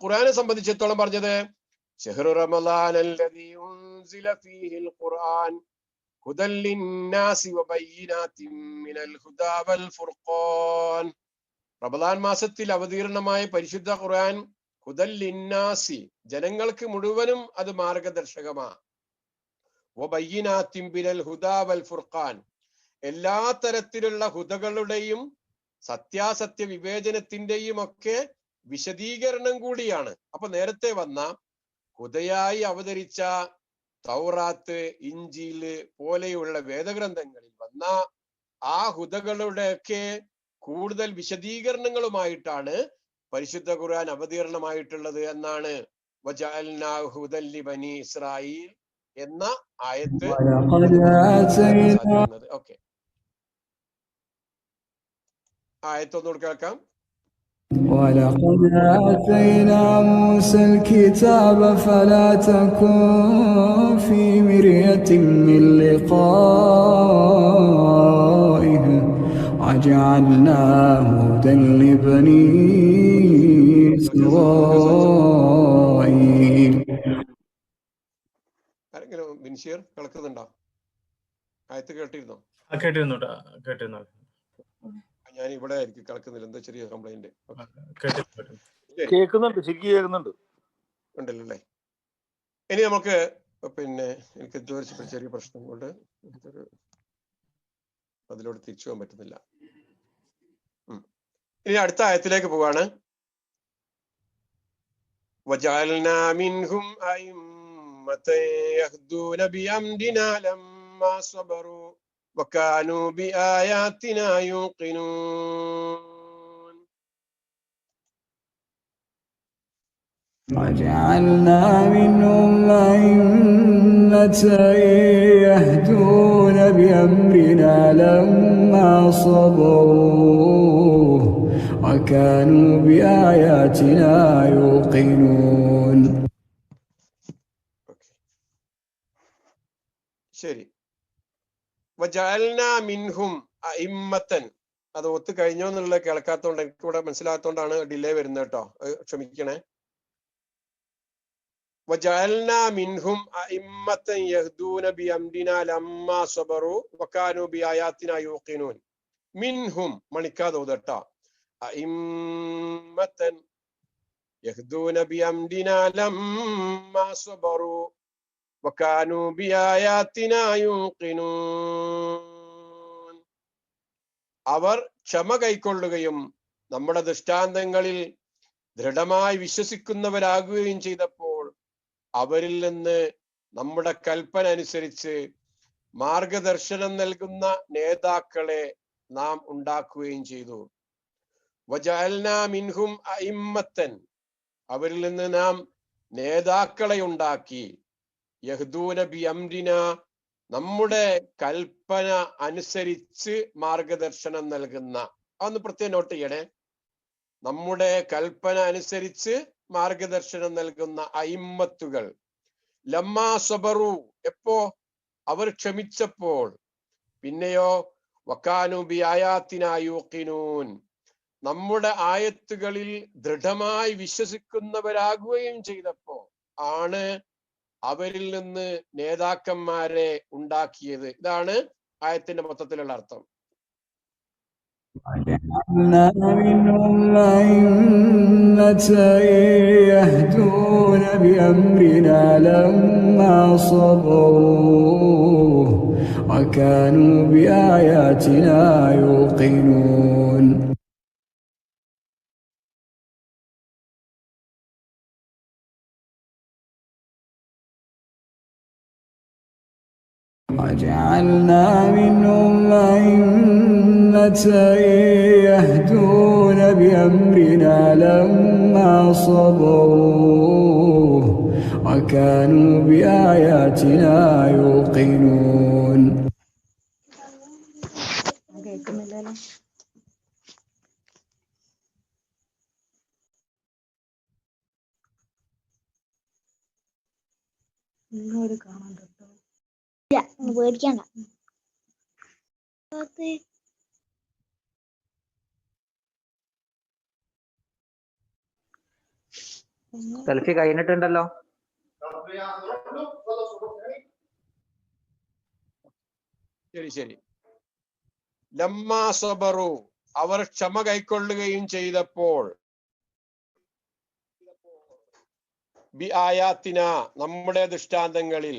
ഖുർആനെ സംബന്ധിച്ചിടത്തോളം പറഞ്ഞത് ശഹ്റു റമളാനല്ലദീ ഉൻസില ഫീഹിൽ ഖുർആൻ ഹുദൽ ലിന്നാസി വബയ്യിനാത്തിൻ മിനൽ ഹുദാ വൽ ഫുർഖാൻ. റമളാൻ മാസത്തിൽ അവതീർണമായ പരിശുദ്ധ ഖുർആൻ ഹുദൽ ലിന്നാസി, ജനങ്ങൾക്ക് മുഴുവനും അത് മാർഗദർശകമാ. വബയ്യിനാത്തിൻ മിനൽ ഹുദാ വൽ ഫുർഖാൻ, എല്ലാ തരത്തിലുള്ള ഹുദകളുടെയും സത്യാസത്യ വിവേചനത്തിന്റെയും ഒക്കെ വിശദീകരണം കൂടിയാണ്. അപ്പൊ നേരത്തെ വന്ന ഹുദയായി അവതരിച്ച തൗറാത്ത്, ഇഞ്ചീല് പോലെയുള്ള വേദഗ്രന്ഥങ്ങളിൽ വന്ന ആ ഹുദകളുടെയൊക്കെ കൂടുതൽ വിശദീകരണങ്ങളുമായിട്ടാണ് പരിശുദ്ധ ഖുർആൻ അവതീർണമായിട്ടുള്ളത് എന്നാണ് വജഅൽനാഹു ഹുദൽ ലിബനി ഇസ്രായീൽ എന്ന ആയത്ത് സാധിക്കുന്നത്. ഓക്കെ, ആയത്തൊന്നുകൂടി കേൾക്കാം. ولقد آتينا موسى الكتاب فلا تكن في مرية من لقائه وجعلناه هدى لبني إسرائيل. ആരെങ്കിലും ബിൻഷീർ കേൾക്കുന്നുണ്ടോ? ആയത്ത് കേട്ടിരുന്നോ? കേട്ടിരുന്നു. ഞാൻ ഇവിടെ എനിക്ക് കേൾക്കുന്നില്ല, എന്താ ചെറിയ കംപ്ലൈന്റ് കേൾക്കുന്നുണ്ട്, ശരിക്കും കേൾക്കുന്നുണ്ട് ഉണ്ടല്ലേ. ഇനി നമുക്ക് എനിക്ക് ചെറിയ പ്രശ്നം കൊണ്ട് അതിലൂടെ തിരിച്ചു പോകാൻ പറ്റുന്നില്ല. ഇനി അടുത്ത ആയത്തിലേക്ക് പോവാണ്. വജഅൽനാ മിൻഹും അഇമ്മതൻ യഹ്ദൂന ബിഅംരിനാ ലമ്മാ സബറു وكانوا بآياتنا يوقنون. وجعلنا منهم أئمة يهدون بأمرنا لما صبروا وكانوا بآياتنا يوقنون. ശരി. വജഅൽനാ മിൻഹും അഇമ്മത്തൻ, അത് ഒത്തു കഴിഞ്ഞോ എന്നുള്ള കേൾക്കാത്തോണ്ട് എനിക്ക് ഇവിടെ മനസ്സിലാകാത്തോണ്ടാണ് ഡിലേ വരുന്നത് കേട്ടോ, ക്ഷമിക്കണേ. വജഅൽനാ മിൻഹും അഇമ്മത്തൻ യഹ്ദൂന ബിഅംരിനാ ലമ്മാ സബറു വകാനൂ ബിആയാതിനാ യൂഖിനൂൻ. മിൻഹും മണിക്കാതെ ഓതട്ടോ. അഇമ്മത്തൻ യഹ്ദൂന ബിഅംരിനാ ലമ്മാ സബറു വകാനൂ ബിആയാതിനാ യൂഖിനൂൻ. അവർ ക്ഷമ കൈക്കൊള്ളുകയും നമ്മുടെ ദൃഷ്ടാന്തങ്ങളിൽ ദൃഢമായി വിശ്വസിക്കുന്നവരാകുകയും ചെയ്തപ്പോൾ അവരിൽ നിന്ന് നമ്മുടെ കൽപ്പന അനുസരിച്ച് മാർഗദർശനം നൽകുന്ന നേതാക്കളെ നാം ഉണ്ടാക്കുകയും ചെയ്തു. വജഅൽനാ മിൻഹും അഇമ്മത്തൻ, അവരിൽ നിന്ന് നാം നേതാക്കളെ ഉണ്ടാക്കി. യഹ്ദൂന ബിഅംരിന, നമ്മുടെ കൽപ്പന അനുസരിച്ച് മാർഗദർശനം നൽകുന്ന. അതൊന്ന് പ്രത്യേകം നോട്ട് ചെയ്യണേ. നമ്മുടെ കൽപ്പന അനുസരിച്ച് മാർഗദർശനം നൽകുന്ന അയിമ്മത്തുകൾ. ലമ്മാ സബറു, എപ്പോ? അവർ ക്ഷമിച്ചപ്പോൾ. പിന്നെയോ വകാനൂ ബിആയാതിനാ യൂഖിനൂൻ, നമ്മുടെ ആയത്തുകളിൽ ദൃഢമായി വിശ്വസിക്കുന്നവരാകുകയും ചെയ്തപ്പോ ആണ് അവരിൽ നിന്ന് നേതാക്കന്മാരെ ഉണ്ടാക്കിയത്. ഇതാണ് ആയത്തിന്റെ മൊത്തത്തിലുള്ള അർത്ഥം. وجعلنا منهم أئمة يهدون بأمرنا لما صبروا وكانوا بآياتنا يوقنون. وجعلنا منهم أئمة يهدون بأمرنا لما صبروا وكانوا بآياتنا يوقنون. പേടിക്കണ്ട. സെൽഫി കഴിഞ്ഞിട്ടുണ്ടല്ലോ. ശരി ശരി. ലമ്മാ സബറു, അവർ ക്ഷമ കൈക്കൊള്ളുകയും ചെയ്തപ്പോൾ. ബി ആയാത്തിന, നമ്മുടെ ദൃഷ്ടാന്തങ്ങളിൽ.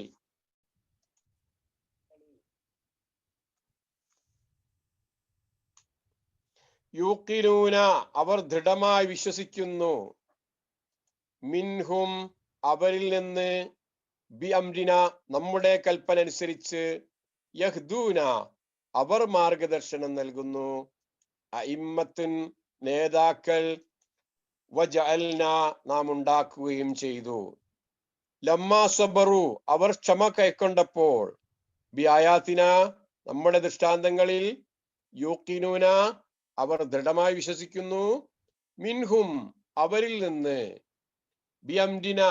യൂഖിനൂന, അവർ ദൃഢമായി വിശ്വസിക്കുന്നു. മിൻഹും, അവരിൽ നിന്ന്. ബി അംരിന, നമ്മുടെ കൽപ്പന അനുസരിച്ച്. യഹ്ദൂന, അവർ മാർഗദർശനം നൽകുന്നു. അഇമ്മത്തുൻ, നേതാക്കൾ. വജഅൽന, നാം ഉണ്ടാക്കുകയും ചെയ്തു. ലമ്മാ സബറു, അവർ ക്ഷമ കൈക്കൊണ്ടപ്പോൾ. ബി ആയാത്തിന, നമ്മുടെ ദൃഷ്ടാന്തങ്ങളിൽ. യൂഖിനൂന, അവർ ദൃഢമായി വിശ്വസിക്കുന്നു. മിൻഹും, അവരിൽ നിന്ന്. ബിഅംരിന,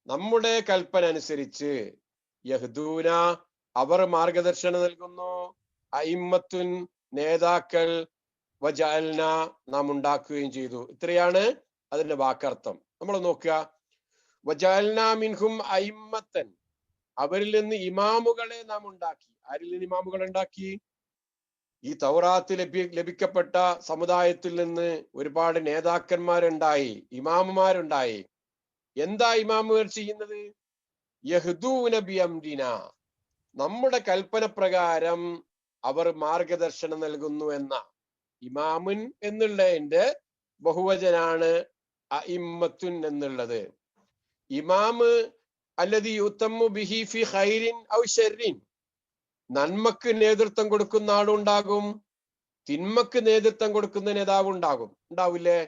നമ്മുടെ കൽപ്പന അനുസരിച്ച്. യഹ്ദൂന, അവർ മാർഗദർശനം നൽകുന്നു. അഇമ്മത്തുൻ, നേതാക്കൾ. വജഅൽന, നാം ഉണ്ടാക്കുകയും ചെയ്തു. ഇത്രയാണ് അതിന്റെ വാക്കർത്ഥം. നമ്മൾ നോക്കുക. വജഅൽന മിൻഹും അഇമ്മത്തൻ, അവരിൽ നിന്ന് ഇമാമുകളെ നാം ഉണ്ടാക്കി. ആരിൽ നിന്ന് ഇമാമുകൾ ഉണ്ടാക്കി? ഈ തൗറാത്ത് ലഭിക്കപ്പെട്ട സമുദായത്തിൽ നിന്ന് ഒരുപാട് നേതാക്കന്മാരുണ്ടായി, ഇമാമുമാരുണ്ടായി. എന്താ ഇമാമുകൾ ചെയ്യുന്നത്? യഹ്ദൂന ബിഅംരിന, നമ്മുടെ കൽപ്പന പ്രകാരം അവർ മാർഗദർശനം നൽകുന്നു എന്ന. ഇമാമുൻ എന്നുള്ളതിന്റെ ബഹുവചനാണ് അഇമ്മത്തുൻ എന്നുള്ളത്. ഇമാമ് അല്ലദീ യുതമ്മു ബിഹി ഫി ഖൈരിൻ ഔ ശർരിൻ, നന്മക്ക് നേതൃത്വം കൊടുക്കുന്ന ആളുണ്ടാകും, തിന്മക്ക് നേതൃത്വം കൊടുക്കുന്ന നേതാവ് ഉണ്ടാവില്ലേ?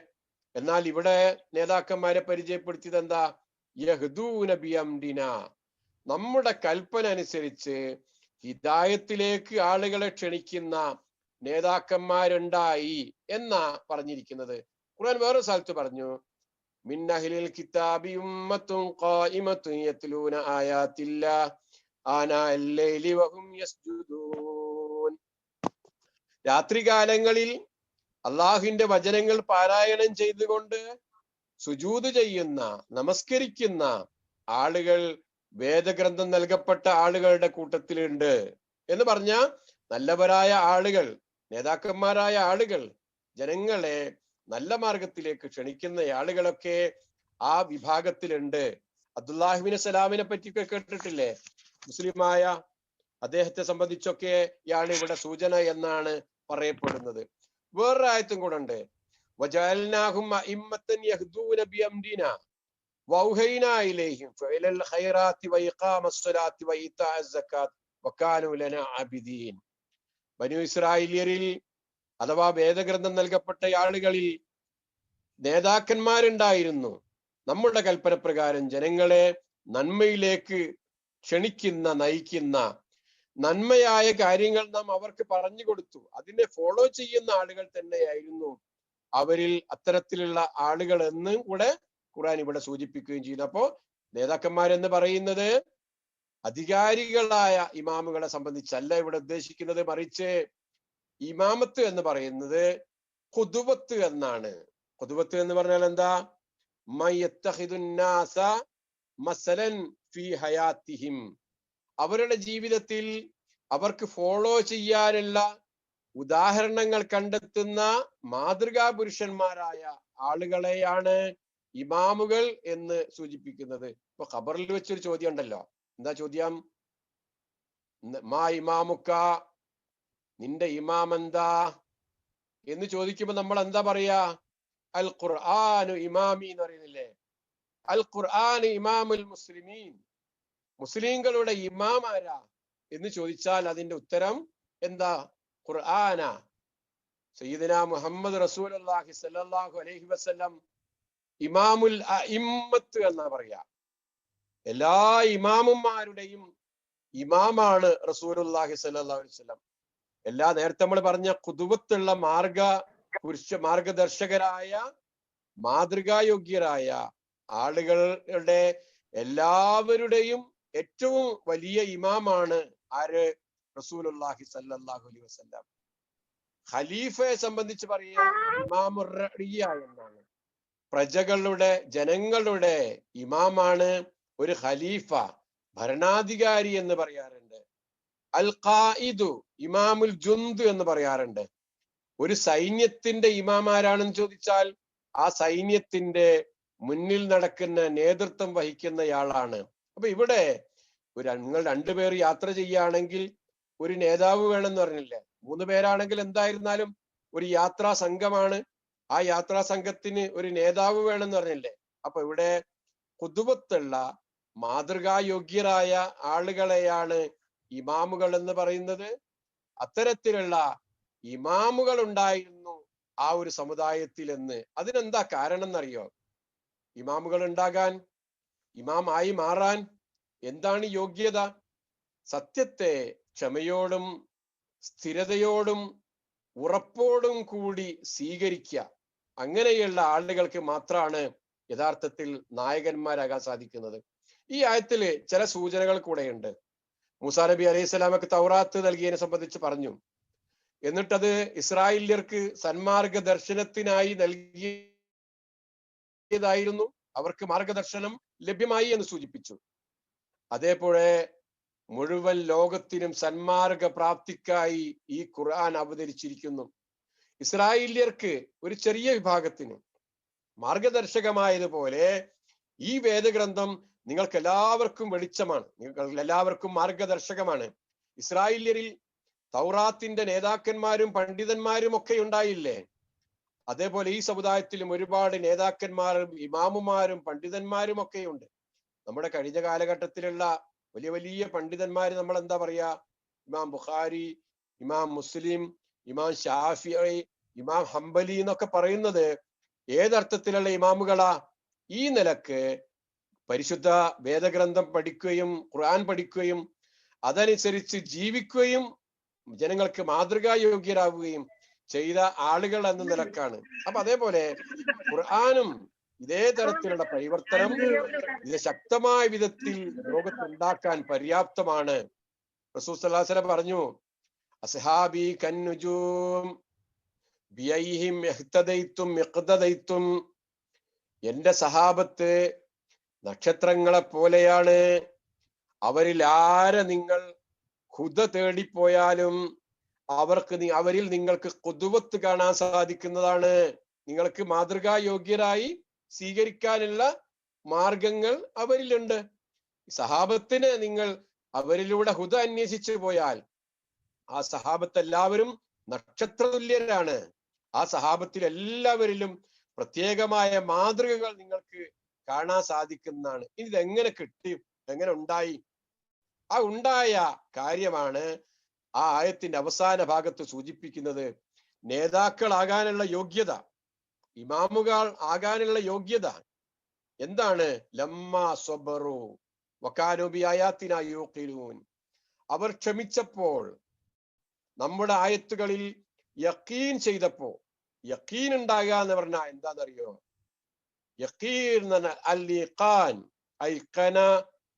എന്നാൽ ഇവിടെ നേതാക്കന്മാരെ പരിചയപ്പെടുത്തിയത് എന്താ? യഹ്ദൂന ബിഅംരിന, നമ്മുടെ കൽപ്പന അനുസരിച്ച് ഹിദായത്തിലേക്ക് ആളുകളെ ക്ഷണിക്കുന്ന നേതാക്കന്മാരുണ്ടായി എന്നാ പറഞ്ഞിരിക്കുന്നത്. ഖുർആൻ വേറെ സ്ഥലത്ത് പറഞ്ഞു, മിൻ അഹ്ലിൽ കിതാബി ഉമ്മത്തുൻ ഖായിമത്തുൻ യത്ലൂന ആയാത്തില്ലാഹ് ആനാഅൽ ലൈലി വഹും യസ്ജുദൂൻ. രാത്രികാലങ്ങളിൽ അള്ളാഹുവിന്റെ വചനങ്ങൾ പാരായണം ചെയ്തുകൊണ്ട് സുജൂദ് ചെയ്യുന്ന, നമസ്കരിക്കുന്ന ആളുകൾ വേദഗ്രന്ഥം നൽകപ്പെട്ട ആളുകളുടെ കൂട്ടത്തിലുണ്ട് എന്ന് പറഞ്ഞ നല്ലവരായ ആളുകൾ, നേതാക്കന്മാരായ ആളുകൾ, ജനങ്ങളെ നല്ല മാർഗത്തിലേക്ക് ക്ഷണിക്കുന്ന ആളുകളൊക്കെ ആ വിഭാഗത്തിലുണ്ട്. അബ്ദുല്ലാഹിബ്നു സലാമിനെ പറ്റിയൊക്കെ കേട്ടിട്ടില്ലേ? മുസ്ലിമായ അദ്ദേഹത്തെ സംബന്ധിച്ചൊക്കെയാണ് ഇവിടെ സൂചന എന്നാണ് പറയപ്പെടുന്നത്. വേറൊരു ആയത്തും കൂടെ ഉണ്ട്, വജഅൽനാഹും അഇമ്മത്തൻ യഹ്ദൂന ബിഅംരിനാ വൗഹൈനാ ഇലൈഹിം ഫഇലൽ ഖൈറാത്തി വഇഖാമസ്സലാത്തി വഇതാഅസ് സകാത്ത് വകാനൂ ലനാ ആബിദീൻ. ബനൂ ഇസ്രായേലിയരിൽ അഥവാ വേദഗ്രന്ഥം നൽകപ്പെട്ട ആളുകളിൽ നേതാക്കന്മാരുണ്ടായിരുന്നു, നമ്മുടെ കൽപ്പന പ്രകാരം ജനങ്ങളെ നന്മയിലേക്ക് ക്ഷണിക്കുന്ന, നയിക്കുന്ന, നന്മയായ കാര്യങ്ങൾ നാം അവർക്ക് പറഞ്ഞു കൊടുത്തു. അതിനെ ഫോളോ ചെയ്യുന്ന ആളുകൾ തന്നെയായിരുന്നു അവരിൽ അത്തരത്തിലുള്ള ആളുകൾ എന്ന് കൂടെ ഖുർആൻ ഇവിടെ സൂചിപ്പിക്കുകയും ചെയ്യുന്നു. അപ്പോ നേതാക്കന്മാരെന്ന് പറയുന്നത് അധികാരികളായ ഇമാമുകളെ സംബന്ധിച്ചല്ല ഇവിടെ ഉദ്ദേശിക്കുന്നത്, മറിച്ച് ഇമാമത്ത് എന്ന് പറയുന്നത് ഖുദുവത്ത് എന്നാണ്. ഖുദുവത്ത് എന്ന് പറഞ്ഞാൽ എന്താ? മയത്തഖിദുന്നാസ മസലൻ ഫീ ഹയാത്തിഹിം, അവരുടെ ജീവിതത്തിൽ അവർക്ക് ഫോളോ ചെയ്യാനുള്ള ഉദാഹരണങ്ങൾ കണ്ടെത്തുന്ന മാതൃകാ പുരുഷന്മാരായ ആളുകളെയാണ് ഇമാമുകൾ എന്ന് സൂചിപ്പിക്കുന്നത്. ഇപ്പൊ ഖബറിൽ വെച്ചൊരു ചോദ്യം ഉണ്ടല്ലോ, എന്താ ചോദ്യം? മാ ഇമാമുക്ക, നിന്റെ ഇമാം എന്താ എന്ന് ചോദിക്കുമ്പോ നമ്മൾ എന്താ പറയാ? അൽ ഖുർആനു ഇമാമി എന്ന് പറയുന്നില്ലേ? അൽ ഖുർആൻ ഇമാമുൽ മുസ്ലിമീൻ, മുസ്ലിങ്ങളുടെ ഇമാം ആരാ എന്ന് ചോദിച്ചാൽ അതിന്റെ ഉത്തരം എന്താ? ഖുർആന. സയ്യിദുനാ മുഹമ്മദ് റസൂലുള്ളാഹി സ്വല്ലല്ലാഹു അലൈഹി വസല്ലം ഇമാമുൽ അഇമ്മത്ത് എന്നാ പറയാ. എല്ലാ ഇമാമുമാരുടെയും ഇമാമാണ് റസൂലുള്ളാഹി സ്വല്ലല്ലാഹു അലൈഹി വസല്ലം. നേരത്തെ നമ്മൾ പറഞ്ഞ ഖുദുവത്തുള്ള മാർഗദർശകരായ, മാതൃകായോഗ്യരായ ആളുകളുടെ എല്ലാവരുടെയും ഏറ്റവും വലിയ ഇമാമാണ് ആര്? റസൂലുള്ളാഹി സ്വല്ലല്ലാഹു അലൈഹി വസല്ലം. ഖലീഫയെ സംബന്ധിച്ച് പറയാ ഇമാമുർ റഇയ്യ എന്നാണ്. പ്രജകളുടെ, ജനങ്ങളുടെ ഇമാമാണ് ഒരു ഖലീഫ, ഭരണാധികാരി എന്ന് പറയാറുണ്ട്. അൽ ഖായിദു ഇമാമുൽ ജുന്ദ് എന്ന് പറയാറുണ്ട്. ഒരു സൈന്യത്തിന്റെ ഇമാം ആരാണെന്ന് ചോദിച്ചാൽ ആ സൈന്യത്തിന്റെ മുന്നിൽ നടക്കുന്ന, നേതൃത്വം വഹിക്കുന്നയാളാണ്. അപ്പൊ ഇവിടെ നിങ്ങൾ രണ്ടുപേർ യാത്ര ചെയ്യുകയാണെങ്കിൽ ഒരു നേതാവ് വേണമെന്ന് പറഞ്ഞില്ലേ? 3 പേരാണെങ്കിൽ എന്തായിരുന്നാലും ഒരു യാത്രാ സംഘമാണ്. ആ യാത്രാ സംഘത്തിന് ഒരു നേതാവ് വേണമെന്ന് പറഞ്ഞില്ലേ? അപ്പൊ ഇവിടെ ഖുദുവത്തുള്ള മാതൃകായോഗ്യരായ ആളുകളെയാണ് ഇമാമുകൾ എന്ന് പറയുന്നത്. അത്തരത്തിലുള്ള ഇമാമുകൾ ഉണ്ടായിരുന്നു ആ ഒരു സമുദായത്തിൽ എന്ന്. അതിനെന്താ കാരണം എന്നറിയോ? ഇമാമുകൾ ഉണ്ടാകാൻ, ഇമാമായി മാറാൻ എന്താണ് യോഗ്യത? സത്യത്തെ ക്ഷമയോടും സ്ഥിരതയോടും ഉറപ്പോടും കൂടി സ്വീകരിക്കുക. അങ്ങനെയുള്ള ആളുകൾക്ക് മാത്രമാണ് യഥാർത്ഥത്തിൽ നായകന്മാരാകാൻ സാധിക്കുന്നത്. ഈ ആയത്തില് ചില സൂചനകൾ കൂടെയുണ്ട്. മൂസാ നബി അലൈഹി സ്വലാമക്ക് തൗറാത്ത് നൽകിയതിനെ സംബന്ധിച്ച് പറഞ്ഞു. എന്നിട്ടത് ഇസ്രായേല്യർക്ക് സന്മാർഗ ദർശനത്തിനായി നൽകിയതായിരുന്നു. അവർക്ക് മാർഗദർശനം ലഭ്യമായി എന്ന് സൂചിപ്പിച്ചു. അതേപോലെ മുഴുവൻ ലോകത്തിനും സന്മാർഗ പ്രാപ്തിക്കായി ഈ ഖുർആൻ അവതരിച്ചിരിക്കുന്നു. ഇസ്രായേല്യർക്ക്, ഒരു ചെറിയ വിഭാഗത്തിന് മാർഗദർശകമായതുപോലെ ഈ വേദഗ്രന്ഥം നിങ്ങൾക്ക് എല്ലാവർക്കും വെളിച്ചമാണ്, നിങ്ങൾക്ക് എല്ലാവർക്കും മാർഗദർശകമാണ്. ഇസ്രായേല്യരിൽ തൗറാത്തിന്റെ നേതാക്കന്മാരും പണ്ഡിതന്മാരും ഒക്കെ ഉണ്ടായില്ലേ? അതേപോലെ ഈ സമുദായത്തിലും ഒരുപാട് നേതാക്കന്മാരും ഇമാമുമാരും പണ്ഡിതന്മാരും ഒക്കെ ഉണ്ട്. നമ്മുടെ കഴിഞ്ഞ കാലഘട്ടത്തിലുള്ള വലിയ വലിയ പണ്ഡിതന്മാര് നമ്മൾ എന്താ പറയാ? ഇമാം ബുഖാരി, ഇമാം മുസ്ലിം, ഇമാം ഷാഫിഈ, ഇമാം ഹംബലി എന്നൊക്കെ പറയുന്നത് ഏതർത്ഥത്തിലുള്ള ഇമാമുകളാ? ഈ നിലക്ക് പരിശുദ്ധ വേദഗ്രന്ഥം പഠിക്കുകയും ഖുർആൻ പഠിക്കുകയും അതനുസരിച്ച് ജീവിക്കുകയും ജനങ്ങൾക്ക് മാതൃകായോഗ്യരാകുകയും ചെയ്ത ആളുകൾ എന്ന നിലക്കാണ്. അപ്പൊ അതേപോലെ ഖുർആനും ഇതേ തരത്തിലുള്ള പരിവർത്തനം ഇത് ശക്തമായ വിധത്തിൽ ലോകത്തുണ്ടാക്കാൻ പര്യാപ്തമാണ്. റസൂൽ സല്ലല്ലാഹു അലൈഹി വസല്ലം പറഞ്ഞു, അസ്ഹാബി കന്നുജൂം ബിയൈഹിം ഇഹ്തദൈതും ഇഖ്തദൈതും, എന്റെ സഹാബത്ത് നക്ഷത്രങ്ങളെ പോലെയാണ്, അവരിൽ ആരെ നിങ്ങൾ ഹുദ തേടിപ്പോയാലും അവരിൽ നിങ്ങൾക്ക് ഖുദ്വത്ത് കാണാൻ സാധിക്കുന്നതാണ്. നിങ്ങൾക്ക് മാതൃകായോഗ്യരായി സ്വീകരിക്കാനുള്ള മാർഗങ്ങൾ അവരിലുണ്ട്. സഹാബത്തിന് നിങ്ങൾ അവരിലൂടെ ഹുദ അന്വേഷിച്ചു പോയാൽ ആ സഹാബത്ത് എല്ലാവരും നക്ഷത്രതുല്യരാണ്. ആ സഹാബത്തിൽ എല്ലാവരിലും പ്രത്യേകമായ മാതൃകകൾ നിങ്ങൾക്ക് കാണാൻ സാധിക്കുന്നതാണ്. ഇനി ഇതെങ്ങനെ കിട്ടി, എങ്ങനെ ഉണ്ടായി? ആ ഉണ്ടായ കാര്യമാണ് ആ ആയത്തിന്റെ അവസാന ഭാഗത്ത് സൂചിപ്പിക്കുന്നത്. നേതാക്കളാകാനുള്ള യോഗ്യത, ഇമാമുകൾ ആകാനുള്ള യോഗ്യത എന്താണ്? ലമ്മാ സ്വബറു വകാനൂ ബിആയാതിനാ യൂഖിനൂൻ, അവർ ക്ഷമിച്ചപ്പോൾ, നമ്മുടെ ആയത്തുകളിൽ യഖീൻ ചെയ്തപ്പോ. യഖീൻ ഉണ്ടാകുക എന്ന് പറഞ്ഞാൽ എന്താണെന്നറിയോ? യഖീൻ അൽ ഈഖാൻ, ഐഖന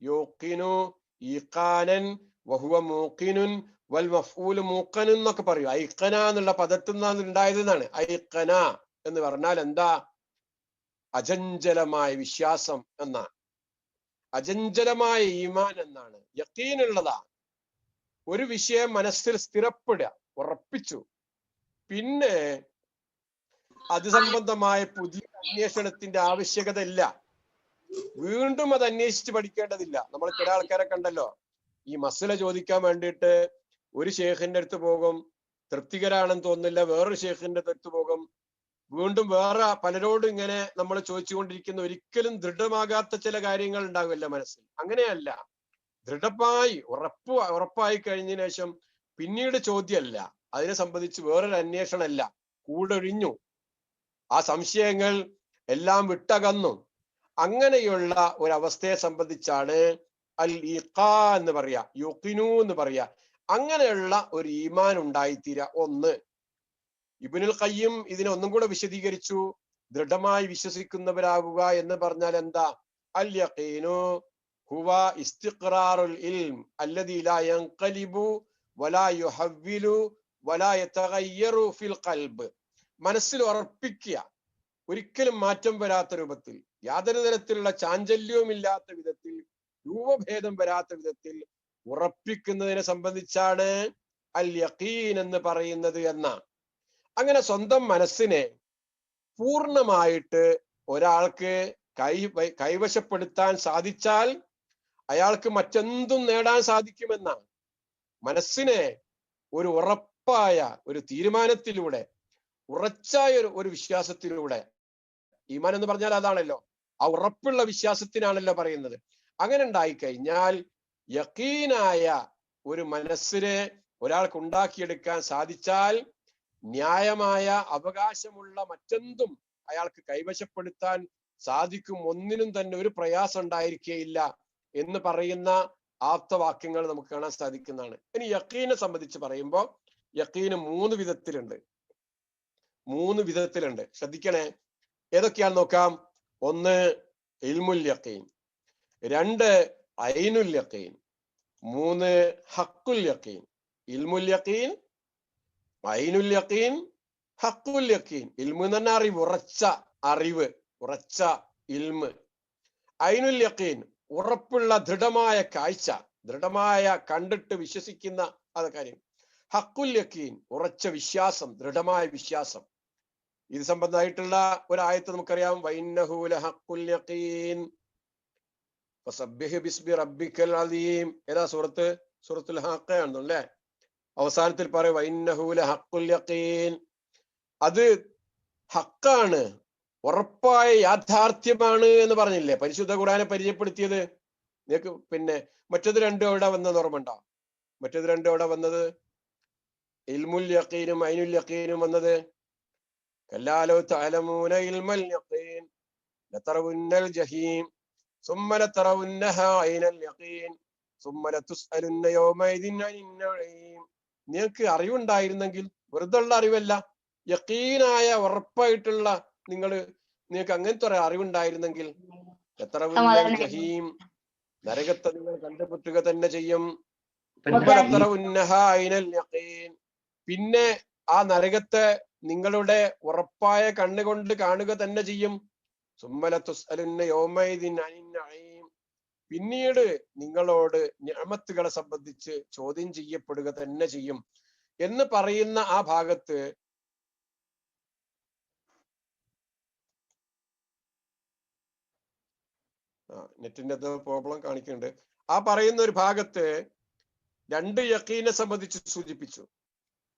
യൂഖിനു ഈഖാനൻ വഹുവ മൂഖിനുൻ വൽ മഫ്ഊലു മൂഖനുൻ എന്നൊക്കെ പറയും. ഐഖന എന്നുള്ള പദത്തിൽ നിന്നാണ് ഉണ്ടായതെന്നാണ്. ഐഖന എന്ന് പറഞ്ഞാൽ എന്താ? അചഞ്ചലമായ വിശ്വാസം എന്നാണ്, അചഞ്ചലമായ ഈമാൻ എന്നാണ്. യഖീനുള്ളതാ. ഒരു വിഷയം മനസ്സിൽ സ്ഥിരപ്പെടുക, ഉറപ്പിച്ചു, പിന്നെ അത് സംബന്ധമായ പുതിയ അന്വേഷണത്തിന്റെ ആവശ്യകത ഇല്ല. വീണ്ടും അത് അന്വേഷിച്ച് പഠിക്കേണ്ടതില്ല. നമ്മൾ ചില ആൾക്കാരെ കണ്ടല്ലോ, ഈ മസല ചോദിക്കാൻ വേണ്ടിയിട്ട് ഒരു ഷേഖിന്റെ അടുത്ത് പോകും, തൃപ്തികരാണെന്ന് തോന്നുന്നില്ല, വേറൊരു ഷേഖിന്റെ അടുത്ത് പോകും, വീണ്ടും വേറെ പലരോടും ഇങ്ങനെ നമ്മൾ ചോദിച്ചുകൊണ്ടിരിക്കുന്ന ഒരിക്കലും ദൃഢമാകാത്ത ചില കാര്യങ്ങൾ ഉണ്ടാവില്ല മനസ്സിൽ. അങ്ങനെയല്ല, ദൃഢമായി ഉറപ്പായി കഴിഞ്ഞതിന് ശേഷം പിന്നീട് ചോദ്യമല്ല, അതിനെ സംബന്ധിച്ച് വേറൊരു അന്വേഷണമല്ല, കൂടൊഴിഞ്ഞു, ആ സംശയങ്ങൾ എല്ലാം വിട്ടകന്നു. അങ്ങനെയുള്ള ഒരവസ്ഥയെ സംബന്ധിച്ചാണ് അൽ ഈഖാ എന്ന് പറയാ, യുഖിനു എന്ന് പറയാ. അങ്ങനെയുള്ള ഒരു ഈമാൻ ഉണ്ടായിത്തീരാ. ഒന്ന്, ഇബ്നുൽ ഖയ്യിം ഇതിനെ ഒന്നും കൂടെ വിശദീകരിച്ചു. ദൃഢമായി വിശ്വസിക്കുന്നവരാകുക എന്ന് പറഞ്ഞാൽ എന്താ? അൽ യഖീനു ഹുവ ഇസ്തിഖ്റാറുൽ ഇൽം അല്ലദീ ലാ യൻഖലിബു വലാ യുഹവ്വിലു വലാ യതഗയ്യറു ഫിൽ ഖൽബ്. മനസ്സിൽ ഉറപ്പിക്കുക, ഒരിക്കലും മാറ്റം വരാത്ത രൂപത്തിൽ, യാതൊരു തരത്തിലുള്ള ചാഞ്ചല്യവുമില്ലാത്ത വിധത്തിൽ, രൂപഭേദം വരാത്ത വിധത്തിൽ ഉറപ്പിക്കുന്നതിനെ സംബന്ധിച്ചാണ് അൽ യഖീൻ എന്ന് പറയുന്നത് എന്ന. അങ്ങനെ സ്വന്തം മനസ്സിനെ പൂർണ്ണമായിട്ട് ഒരാൾക്ക് കൈവശപ്പെടുത്താൻ സാധിച്ചാൽ അയാൾക്ക് മറ്റെന്തും നേടാൻ സാധിക്കുമെന്നാണ്. മനസ്സിനെ ഒരു ഉറപ്പായ ഒരു തീരുമാനത്തിലൂടെ, ഉറച്ചായ ഒരു വിശ്വാസത്തിലൂടെ, ഈമാൻ എന്ന് പറഞ്ഞാൽ അതാണല്ലോ, ആ ഉറപ്പുള്ള വിശ്വാസത്തിനാണല്ലോ പറയുന്നത്. അങ്ങനെ ഉണ്ടായിക്കഴിഞ്ഞാൽ യഖീനായ ഒരു മനസ്സിനെ ഒരാൾക്ക് ഉണ്ടാക്കിയെടുക്കാൻ സാധിച്ചാൽ ന്യായമായ അവകാശമുള്ള മറ്റെന്തും അയാൾക്ക് കൈവശപ്പെടുത്താൻ സാധിക്കും. ഒന്നിനും തന്നെ ഒരു പ്രയാസം ഉണ്ടായിരിക്കുകയില്ല എന്ന് പറയുന്ന ആപ്തവാക്യങ്ങൾ നമുക്ക് കാണാൻ സാധിക്കുന്നതാണ്. ഇനി യഖീനെ സംബന്ധിച്ച് പറയുമ്പോൾ യഖീന് മൂന്ന് വിധത്തിലുണ്ട്. ശ്രദ്ധിക്കണേ, ഏതൊക്കെയാന്ന് നോക്കാം. ഒന്ന് ഇൽമുൽ യഖീൻ, രണ്ട് ഐനുൽ യഖീൻ, മൂന്ന് ഹഖുൽ യഖീൻ. ഇൽമുൽ യഖീൻ, ഐനുൽ യഖീൻ, ഹഖുൽ യഖീൻ. ഇൽമു എന്ന് പറഞ്ഞാൽ അറിവ്, ഉറച്ച അറിവ്, ഉറച്ച ഇൽമ്. ഐനുൽ യഖീൻ ഉറപ്പുള്ള ദൃഢമായ കാഴ്ച, ദൃഢമായ കണ്ടിട്ട് വിശ്വസിക്കുന്ന അത് കാര്യം. ഹഖുൽ യഖീൻ ഉറച്ച വിശ്വാസം, ദൃഢമായ വിശ്വാസം. ഇത് സംബന്ധമായിട്ടുള്ള ഒരായത്ത് നമുക്കറിയാം, വഇന്നഹു ലഹഖുൽ യഖീൻ ഫസബ്ബിഹ് ബിസ്മി റബ്ബിക്കൽ അലീം. ഏതാ സൂറത്ത്? സൂറത്തുൽ ഹഖ ആണെന്നല്ലേ. അവസാനത്തിൽ പറയും വഇന്നഹു ലഹഖുൽ യഖീൻ. അത് ഹക്കാണ്, ഉറപ്പായ യാഥാർത്ഥ്യമാണ് എന്ന് പറഞ്ഞില്ലേ പരിശുദ്ധ ഖുർആനെ പരിചയപ്പെടുത്തിയത്? നിങ്ങൾക്ക് പിന്നെ മറ്റത് രണ്ടും എവിടെ വന്നെന്ന് ഓർമ്മയുണ്ടോ? മറ്റേത് രണ്ടും എവിടെ വന്നത്? ഇൽമുൽ യഖീനും ഐനുൽ യഖീനും വന്നത്. കല്ലാ ലൗ തഅലമൂന ഇൽമൽ യഖീൻ ലതറവുന്നൽ ജഹീം സുമ്മ ലതറവുന്നഹാ ഐനൽ യഖീൻ സുമ്മ ലതുസ്അലുന്ന യൗമഇദിൻ അനിൻ നഈം. നിങ്ങൾക്ക് അറിവുണ്ടായിരുന്നെങ്കിൽ, വെറുതെ ഉള്ള അറിവല്ല, യഖീനായ ഉറപ്പായിട്ടുള്ള നിങ്ങൾക്ക് അങ്ങനത്തെ ഒരു അറിവുണ്ടായിരുന്നെങ്കിൽ ലതറവുന്നൽ ജഹീം, നരകത്തെ നിങ്ങൾ കണ്ടുമുട്ടുക തന്നെ ചെയ്യും. പിന്നെ ആ നരകത്തെ നിങ്ങളുടെ ഉറപ്പായ കണ്ണുകൊണ്ട് കാണുക തന്നെ ചെയ്യും. പിന്നീട് നിങ്ങളോട് നിഅമത്തുകളെ സംബന്ധിച്ച് ചോദ്യം ചെയ്യപ്പെടുക തന്നെ ചെയ്യും എന്ന് പറയുന്ന ആ ഭാഗത്ത് നെറ്റിന്റെ പ്രോബ്ലം കാണിക്കുന്നുണ്ട്. ആ പറയുന്ന ഒരു ഭാഗത്ത് രണ്ട് യഖീനെ സംബന്ധിച്ച് സൂചിപ്പിച്ചു.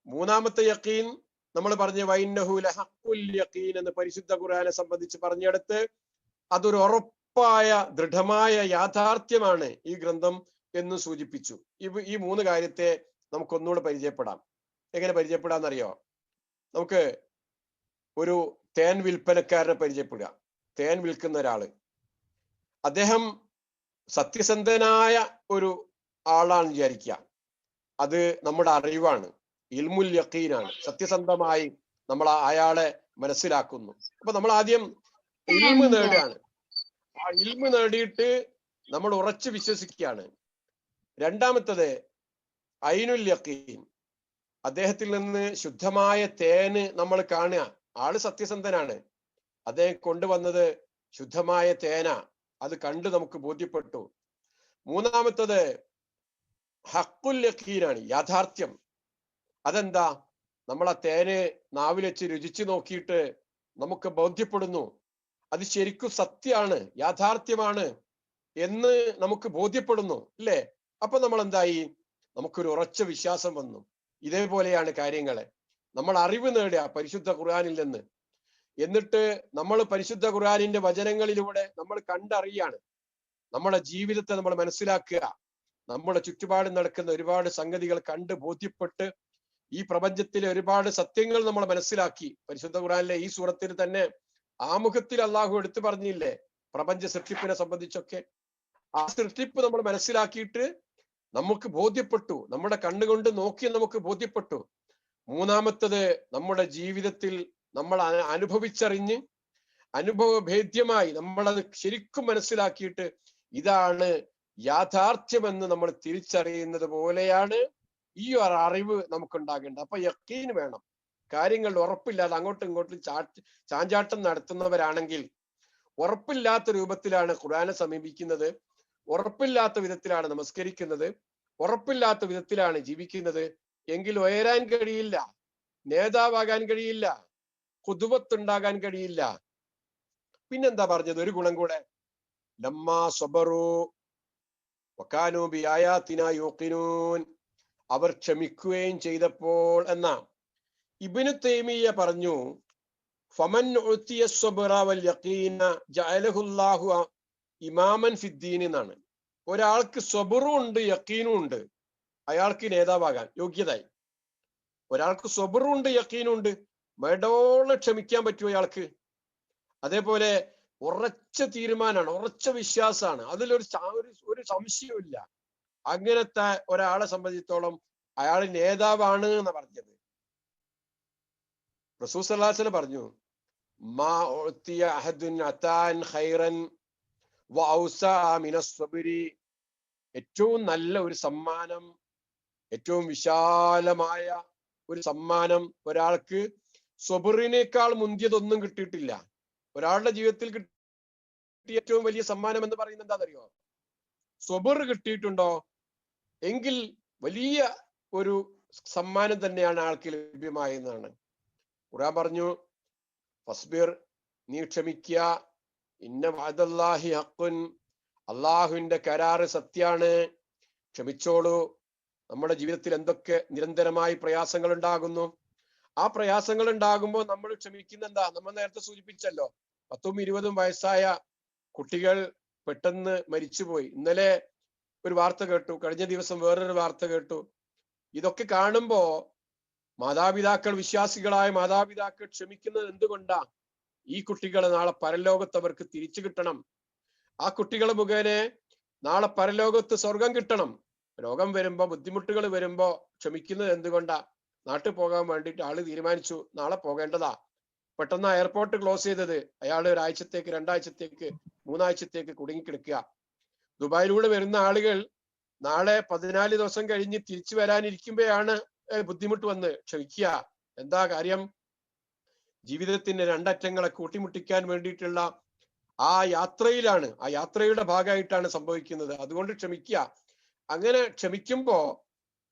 മൂന്നാമത്തെ യഖീൻ നമ്മൾ പറഞ്ഞു വൈന്നഹു ലഹഖുൽ യഖീൻ എന്ന് പരിശുദ്ധ ഖുർആനെ സംബന്ധിച്ച് പറഞ്ഞെടുത്ത് അതൊരു ഉറപ്പായ ദൃഢമായ യാഥാർത്ഥ്യമാണ് ഈ ഗ്രന്ഥം എന്ന് സൂചിപ്പിച്ചു. ഈ മൂന്ന് കാര്യത്തെ നമുക്കൊന്നുകൂടെ പരിചയപ്പെടാം. എങ്ങനെ പരിചയപ്പെടാന്നറിയോ? നമുക്ക് ഒരു തേൻ വിൽപ്പനക്കാരനെ പരിചയപ്പെടുക. തേൻ വിൽക്കുന്ന ഒരാള്, അദ്ദേഹം സത്യസന്ധനായ ഒരു ആളാണ് വിചാരിക്കുക. അത് നമ്മുടെ അറിവാണ്, ഇൽമുൽ യഖീനാണ്. സത്യസന്ധമായി നമ്മൾ അയാളെ മനസ്സിലാക്കുന്നു. അപ്പൊ നമ്മൾ ആദ്യം ഇൽമ് നേടുകയാണ്. ആ ഇൽമ് നേടിയിട്ട് നമ്മൾ ഉറച്ചു വിശ്വസിക്കുകയാണ്. രണ്ടാമത്തത് ഐനുൽ യഖീൻ, അദ്ദേഹത്തിൽ നിന്ന് ശുദ്ധമായ തേന് നമ്മൾ കാണുക. ആള് സത്യസന്ധനാണ്, അദ്ദേഹം കൊണ്ടുവന്നത് ശുദ്ധമായ തേന, അത് കണ്ട് നമുക്ക് ബോധ്യപ്പെട്ടു. മൂന്നാമത്തത് ഹഖുൽ യഖീനാണ്, യാഥാർത്ഥ്യം. അതെന്താ? നമ്മൾ ആ തേന് നാവിൽ വെച്ച് രുചിച്ചു നോക്കിയിട്ട് നമുക്ക് ബോധ്യപ്പെടുന്നു അത് ശരിക്കും സത്യമാണ്, യാഥാർത്ഥ്യമാണ് എന്ന് നമുക്ക് ബോധ്യപ്പെടുന്നു, അല്ലേ? അപ്പൊ നമ്മൾ എന്തായി? നമുക്കൊരു ഉറച്ച വിശ്വാസം വന്നു. ഇതേപോലെയാണ് കാര്യങ്ങളെ നമ്മൾ അറിവ് നേടുക പരിശുദ്ധ ഖുർആനിൽ നിന്ന്. എന്നിട്ട് നമ്മൾ പരിശുദ്ധ ഖുർആനിന്റെ വചനങ്ങളിലൂടെ നമ്മൾ കണ്ടറിയാണ്. നമ്മുടെ ജീവിതത്തെ നമ്മൾ മനസ്സിലാക്കുക. നമ്മുടെ ചുറ്റുപാട് നടക്കുന്ന ഒരുപാട് സംഗതികൾ കണ്ട് ബോധ്യപ്പെട്ട് ഈ പ്രപഞ്ചത്തിലെ ഒരുപാട് സത്യങ്ങൾ നമ്മൾ മനസ്സിലാക്കി. പരിശുദ്ധ ഖുർആനിലെ ഈ സൂറത്തിൽ തന്നെ ആമുഖത്തിൽ അള്ളാഹു എടുത്തു പറഞ്ഞില്ലേ പ്രപഞ്ച സൃഷ്ടിപ്പിനെ സംബന്ധിച്ചൊക്കെ. ആ സൃഷ്ടിപ്പ് നമ്മൾ മനസ്സിലാക്കിയിട്ട് നമുക്ക് ബോധ്യപ്പെട്ടു, നമ്മുടെ കണ്ണുകൊണ്ട് നോക്കി നമുക്ക് ബോധ്യപ്പെട്ടു. മൂന്നാമത്തത് നമ്മുടെ ജീവിതത്തിൽ നമ്മൾ അനുഭവിച്ചറിഞ്ഞ് അനുഭവഭേദ്യമായി നമ്മളത് ശരിക്കും മനസ്സിലാക്കിയിട്ട് ഇതാണ് യാഥാർത്ഥ്യമെന്ന് നമ്മൾ തിരിച്ചറിയുന്നത് പോലെയാണ് ഈ ഒരു അറിവ് നമുക്കുണ്ടാകേണ്ടത്. അപ്പൊ യഖീൻ വേണം. കാര്യങ്ങൾ ഉറപ്പില്ലാതെ അങ്ങോട്ടും ഇങ്ങോട്ടും ചാഞ്ചാട്ടം നടത്തുന്നവരാണെങ്കിൽ, ഉറപ്പില്ലാത്ത രൂപത്തിലാണ് ഖുർആനെ സമീപിക്കുന്നത്, ഉറപ്പില്ലാത്ത വിധത്തിലാണ് നമസ്കരിക്കുന്നത്, ഉറപ്പില്ലാത്ത വിധത്തിലാണ് ജീവിക്കുന്നത് എങ്കിൽ ഉയരാൻ കഴിയില്ല, നേതാവാകാൻ കഴിയില്ല, ഖുദ്വത്തുണ്ടാകാൻ കഴിയില്ല. പിന്നെന്താ പറഞ്ഞത്? ഒരു ഗുണം കൂടെ, ലമ്മാ സബറു വകാനൂ ബിആയാതിനാ യൂഖിനൂൻ, അവർ ക്ഷമിക്കുകയും ചെയ്തപ്പോൾ എന്ന. ഇബ്നു തൈമിയ്യ പറഞ്ഞു, ഫമൻ ഉതിയ സബ്റ വൽ യഖീന ജഅലഹുല്ലാഹു ഇമാമൻ ഫിദ്ദീൻ എന്നാണ്. ഒരാൾക്ക് സബറും ഉണ്ട് യഖീനും ഉണ്ട്, അയാൾക്ക് നേതാവാകാൻ യോഗ്യതായി. ഒരാൾക്ക് സബറും ഉണ്ട് യഖീനും ഉണ്ട്, മേടോളം ക്ഷമിക്കാൻ പറ്റുമോ അയാൾക്ക്? അതേപോലെ ഉറച്ച തീരുമാനമാണ്, ഉറച്ച വിശ്വാസമാണ്, അതിലൊരു സംശയവും ഇല്ല. അങ്ങനത്തെ ഒരാളെ സംബന്ധിച്ചിടത്തോളം അയാൾ നേതാവാണ് എന്ന് പറഞ്ഞത്. റസൂൽ സല്ലല്ലാഹു അലൈഹി വസല്ലം പറഞ്ഞു, മാ ഉതിയ അഹദുൻ അതാൻ ഖൈറൻ വഔസാ മിനസ് സബ്രി, ഏറ്റവും നല്ല ഒരു സമ്മാനം, ഏറ്റവും വിശാലമായ ഒരു സമ്മാനം ഒരാൾക്ക് സ്വബറിനേക്കാൾ മുന്തിയതൊന്നും കിട്ടിയിട്ടില്ല. ഒരാളുടെ ജീവിതത്തിൽ കിട്ടിയ ഏറ്റവും വലിയ സമ്മാനം എന്ന് പറയുന്നത് എന്താണെന്നറിയോ? സ്വബർ കിട്ടിയിട്ടുണ്ടോ എങ്കിൽ വലിയ ഒരു സമ്മാനം തന്നെയാണ് ആൾക്ക് ലഭ്യമായെന്നാണ്. ഖുർആൻ പറഞ്ഞു, ഫസ്ബിർ, നീ ക്ഷമിക്കുക, ഇന്ന വഅദല്ലാഹി ഹഖ്ഖുൻ, അള്ളാഹുവിന്റെ കരാറ് സത്യാണ്, ക്ഷമിച്ചോളൂ. നമ്മുടെ ജീവിതത്തിൽ എന്തൊക്കെ നിരന്തരമായി പ്രയാസങ്ങൾ ഉണ്ടാകുന്നു, ആ പ്രയാസങ്ങൾ ഉണ്ടാകുമ്പോൾ നമ്മൾ ക്ഷമിക്കുന്ന എന്താ? നമ്മൾ നേരത്തെ സൂചിപ്പിച്ചല്ലോ, 10-20 വയസ്സായ കുട്ടികൾ പെട്ടെന്ന് മരിച്ചുപോയി. ഇന്നലെ ഒരു വാർത്ത കേട്ടു, കഴിഞ്ഞ ദിവസം വേറൊരു വാർത്ത കേട്ടു. ഇതൊക്കെ കാണുമ്പോ മാതാപിതാക്കൾ, വിശ്വാസികളായ മാതാപിതാക്കൾ ക്ഷമിക്കുന്നത് എന്തുകൊണ്ടാ? ഈ കുട്ടികളെ നാളെ പരലോകത്ത് അവർക്ക് തിരിച്ചു കിട്ടണം. ആ കുട്ടികൾ മുഖേന നാളെ പരലോകത്ത് സ്വർഗം കിട്ടണം. രോഗം വരുമ്പോ, ബുദ്ധിമുട്ടുകൾ വരുമ്പോ ക്ഷമിക്കുന്നത് എന്തുകൊണ്ടാ? നാട്ടിൽ പോകാൻ വേണ്ടിയിട്ട് ആള് തീരുമാനിച്ചു, നാളെ പോകേണ്ടതാ. പെട്ടെന്ന് എയർപോർട്ട് ക്ലോസ് ചെയ്തത്. അയാൾ ഒരാഴ്ചത്തേക്ക്, 2 ആഴ്ചത്തേക്ക്, 3 ആഴ്ചത്തേക്ക് കുടുങ്ങിക്കിടക്കുക. ദുബായിലൂടെ വരുന്ന ആളുകൾ നാളെ 14 ദിവസം കഴിഞ്ഞ് തിരിച്ചു വരാനിരിക്കുമ്പോഴാണ് ബുദ്ധിമുട്ട് വന്ന് ക്ഷമിക്കുക. എന്താ കാര്യം? ജീവിതത്തിന്റെ 2 അറ്റങ്ങളെ കൂട്ടിമുട്ടിക്കാൻ വേണ്ടിയിട്ടുള്ള ആ യാത്രയിലാണ്, ആ യാത്രയുടെ ഭാഗമായിട്ടാണ് സംഭവിക്കുന്നത്. അതുകൊണ്ട് ക്ഷമിക്കുക. അങ്ങനെ ക്ഷമിക്കുമ്പോ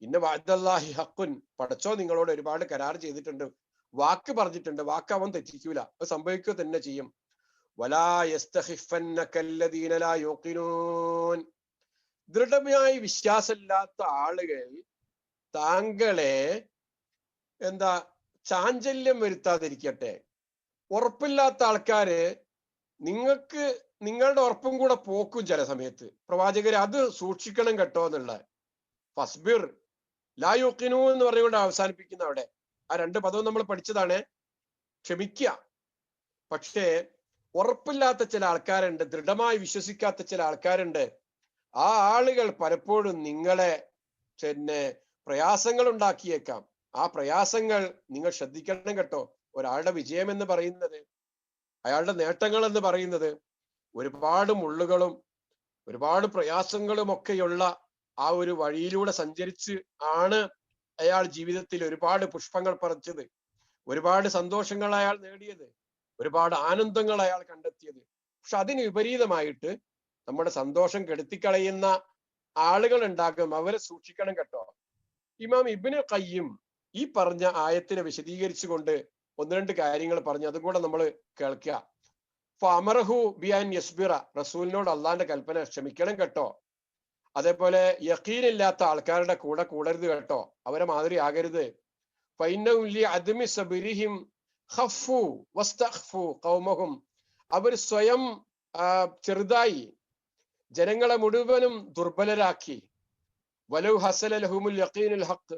ഇന്ന വഅദല്ലാഹി ഹഖുൻ, പടച്ചോ നിങ്ങളോട് ഒരുപാട് കരാർ ചെയ്തിട്ടുണ്ട്, വാക്ക് പറഞ്ഞിട്ടുണ്ട്, വാക്ക് അവൻ തെറ്റിക്കൂല, അത് സംഭവിക്കുക തന്നെ ചെയ്യും. വലാ യസ്തഖിഫന്നകല്ലദീന ലാ യൂഖിനൂൻ, ദൃഢമായി വിശ്വാസമില്ലാത്ത ആളുകൾ താങ്കളെ ചാഞ്ചല്യം വരുത്താതിരിക്കട്ടെ. ഉറപ്പില്ലാത്ത ആൾക്കാര് നിങ്ങളുടെ ഉറപ്പും കൂടെ പോക്കും ചില സമയത്ത്. പ്രവാചകര് അത് സൂക്ഷിക്കണം കേട്ടോ എന്നുള്ള. ഫസ്ബിർ ലാ യുഖിനൂ എന്ന് പറഞ്ഞുകൊണ്ട് അവസാനിപ്പിക്കുന്ന അവിടെ ആ 2 പദവും നമ്മൾ പഠിച്ചതാണ്. ക്ഷമിക്കുക. പക്ഷേ ഉറപ്പില്ലാത്ത ചില ആൾക്കാരുണ്ട്, ദൃഢമായി വിശ്വസിക്കാത്ത ചില ആൾക്കാരുണ്ട്. ആ ആളുകൾ പലപ്പോഴും നിങ്ങളെ പ്രയാസങ്ങൾ ഉണ്ടാക്കിയേക്കാം. ആ പ്രയാസങ്ങൾ നിങ്ങൾ ശ്രദ്ധിക്കണം കേട്ടോ. ഒരാളുടെ വിജയം എന്ന് പറയുന്നത്, അയാളുടെ നേട്ടങ്ങൾ എന്ന് പറയുന്നത് ഒരുപാട് മുള്ളുകളും ഒരുപാട് പ്രയാസങ്ങളും ഒക്കെയുള്ള ആ ഒരു വഴിയിലൂടെ സഞ്ചരിച്ച് ആണ് അയാൾ ജീവിതത്തിൽ ഒരുപാട് പുഷ്പങ്ങൾ പറിച്ചത്, ഒരുപാട് സന്തോഷങ്ങൾ അയാൾ നേടിയത്, ഒരുപാട് ആനന്ദങ്ങൾ അയാൾ കണ്ടെത്തിയത്. പക്ഷെ അതിന് വിപരീതമായിട്ട് നമ്മുടെ സന്തോഷം കെടുത്തിക്കളയുന്ന ആളുകൾ ഉണ്ടാകും. അവരെ സൂക്ഷിക്കണം കേട്ടോ. ഇമാം ഇബ്നു ഖയ്യിം ഈ പറഞ്ഞ ആയത്തിനെ വിശദീകരിച്ചുകൊണ്ട് 1-2 കാര്യങ്ങൾ പറഞ്ഞു. അതും കൂടെ നമ്മൾ കേൾക്കുക. ഫഅമറഹു ബിഅൻ യസ്ബിറ, റസൂലിനോട് അള്ളാന്റെ കൽപ്പന ക്ഷമിക്കണം കേട്ടോ. അതേപോലെ യഖീനില്ലാത്ത ആൾക്കാരുടെ കൂടെ കൂടരുത് കേട്ടോ, അവരെ മാതിരി ആകരുത്. ഫഇന്നഹും ലിഅദ്മി സബ്രിഹിം ഖഫു വസ്തഖഫു ഖൗമഹും, അവർ സ്വയം ചെറുതായി ജനങ്ങളെ മുഴുവനും ദുർബലരാക്കി. വലൗ ഹസല ലഹുമുൽ യഖീനുൽ ഹഖ്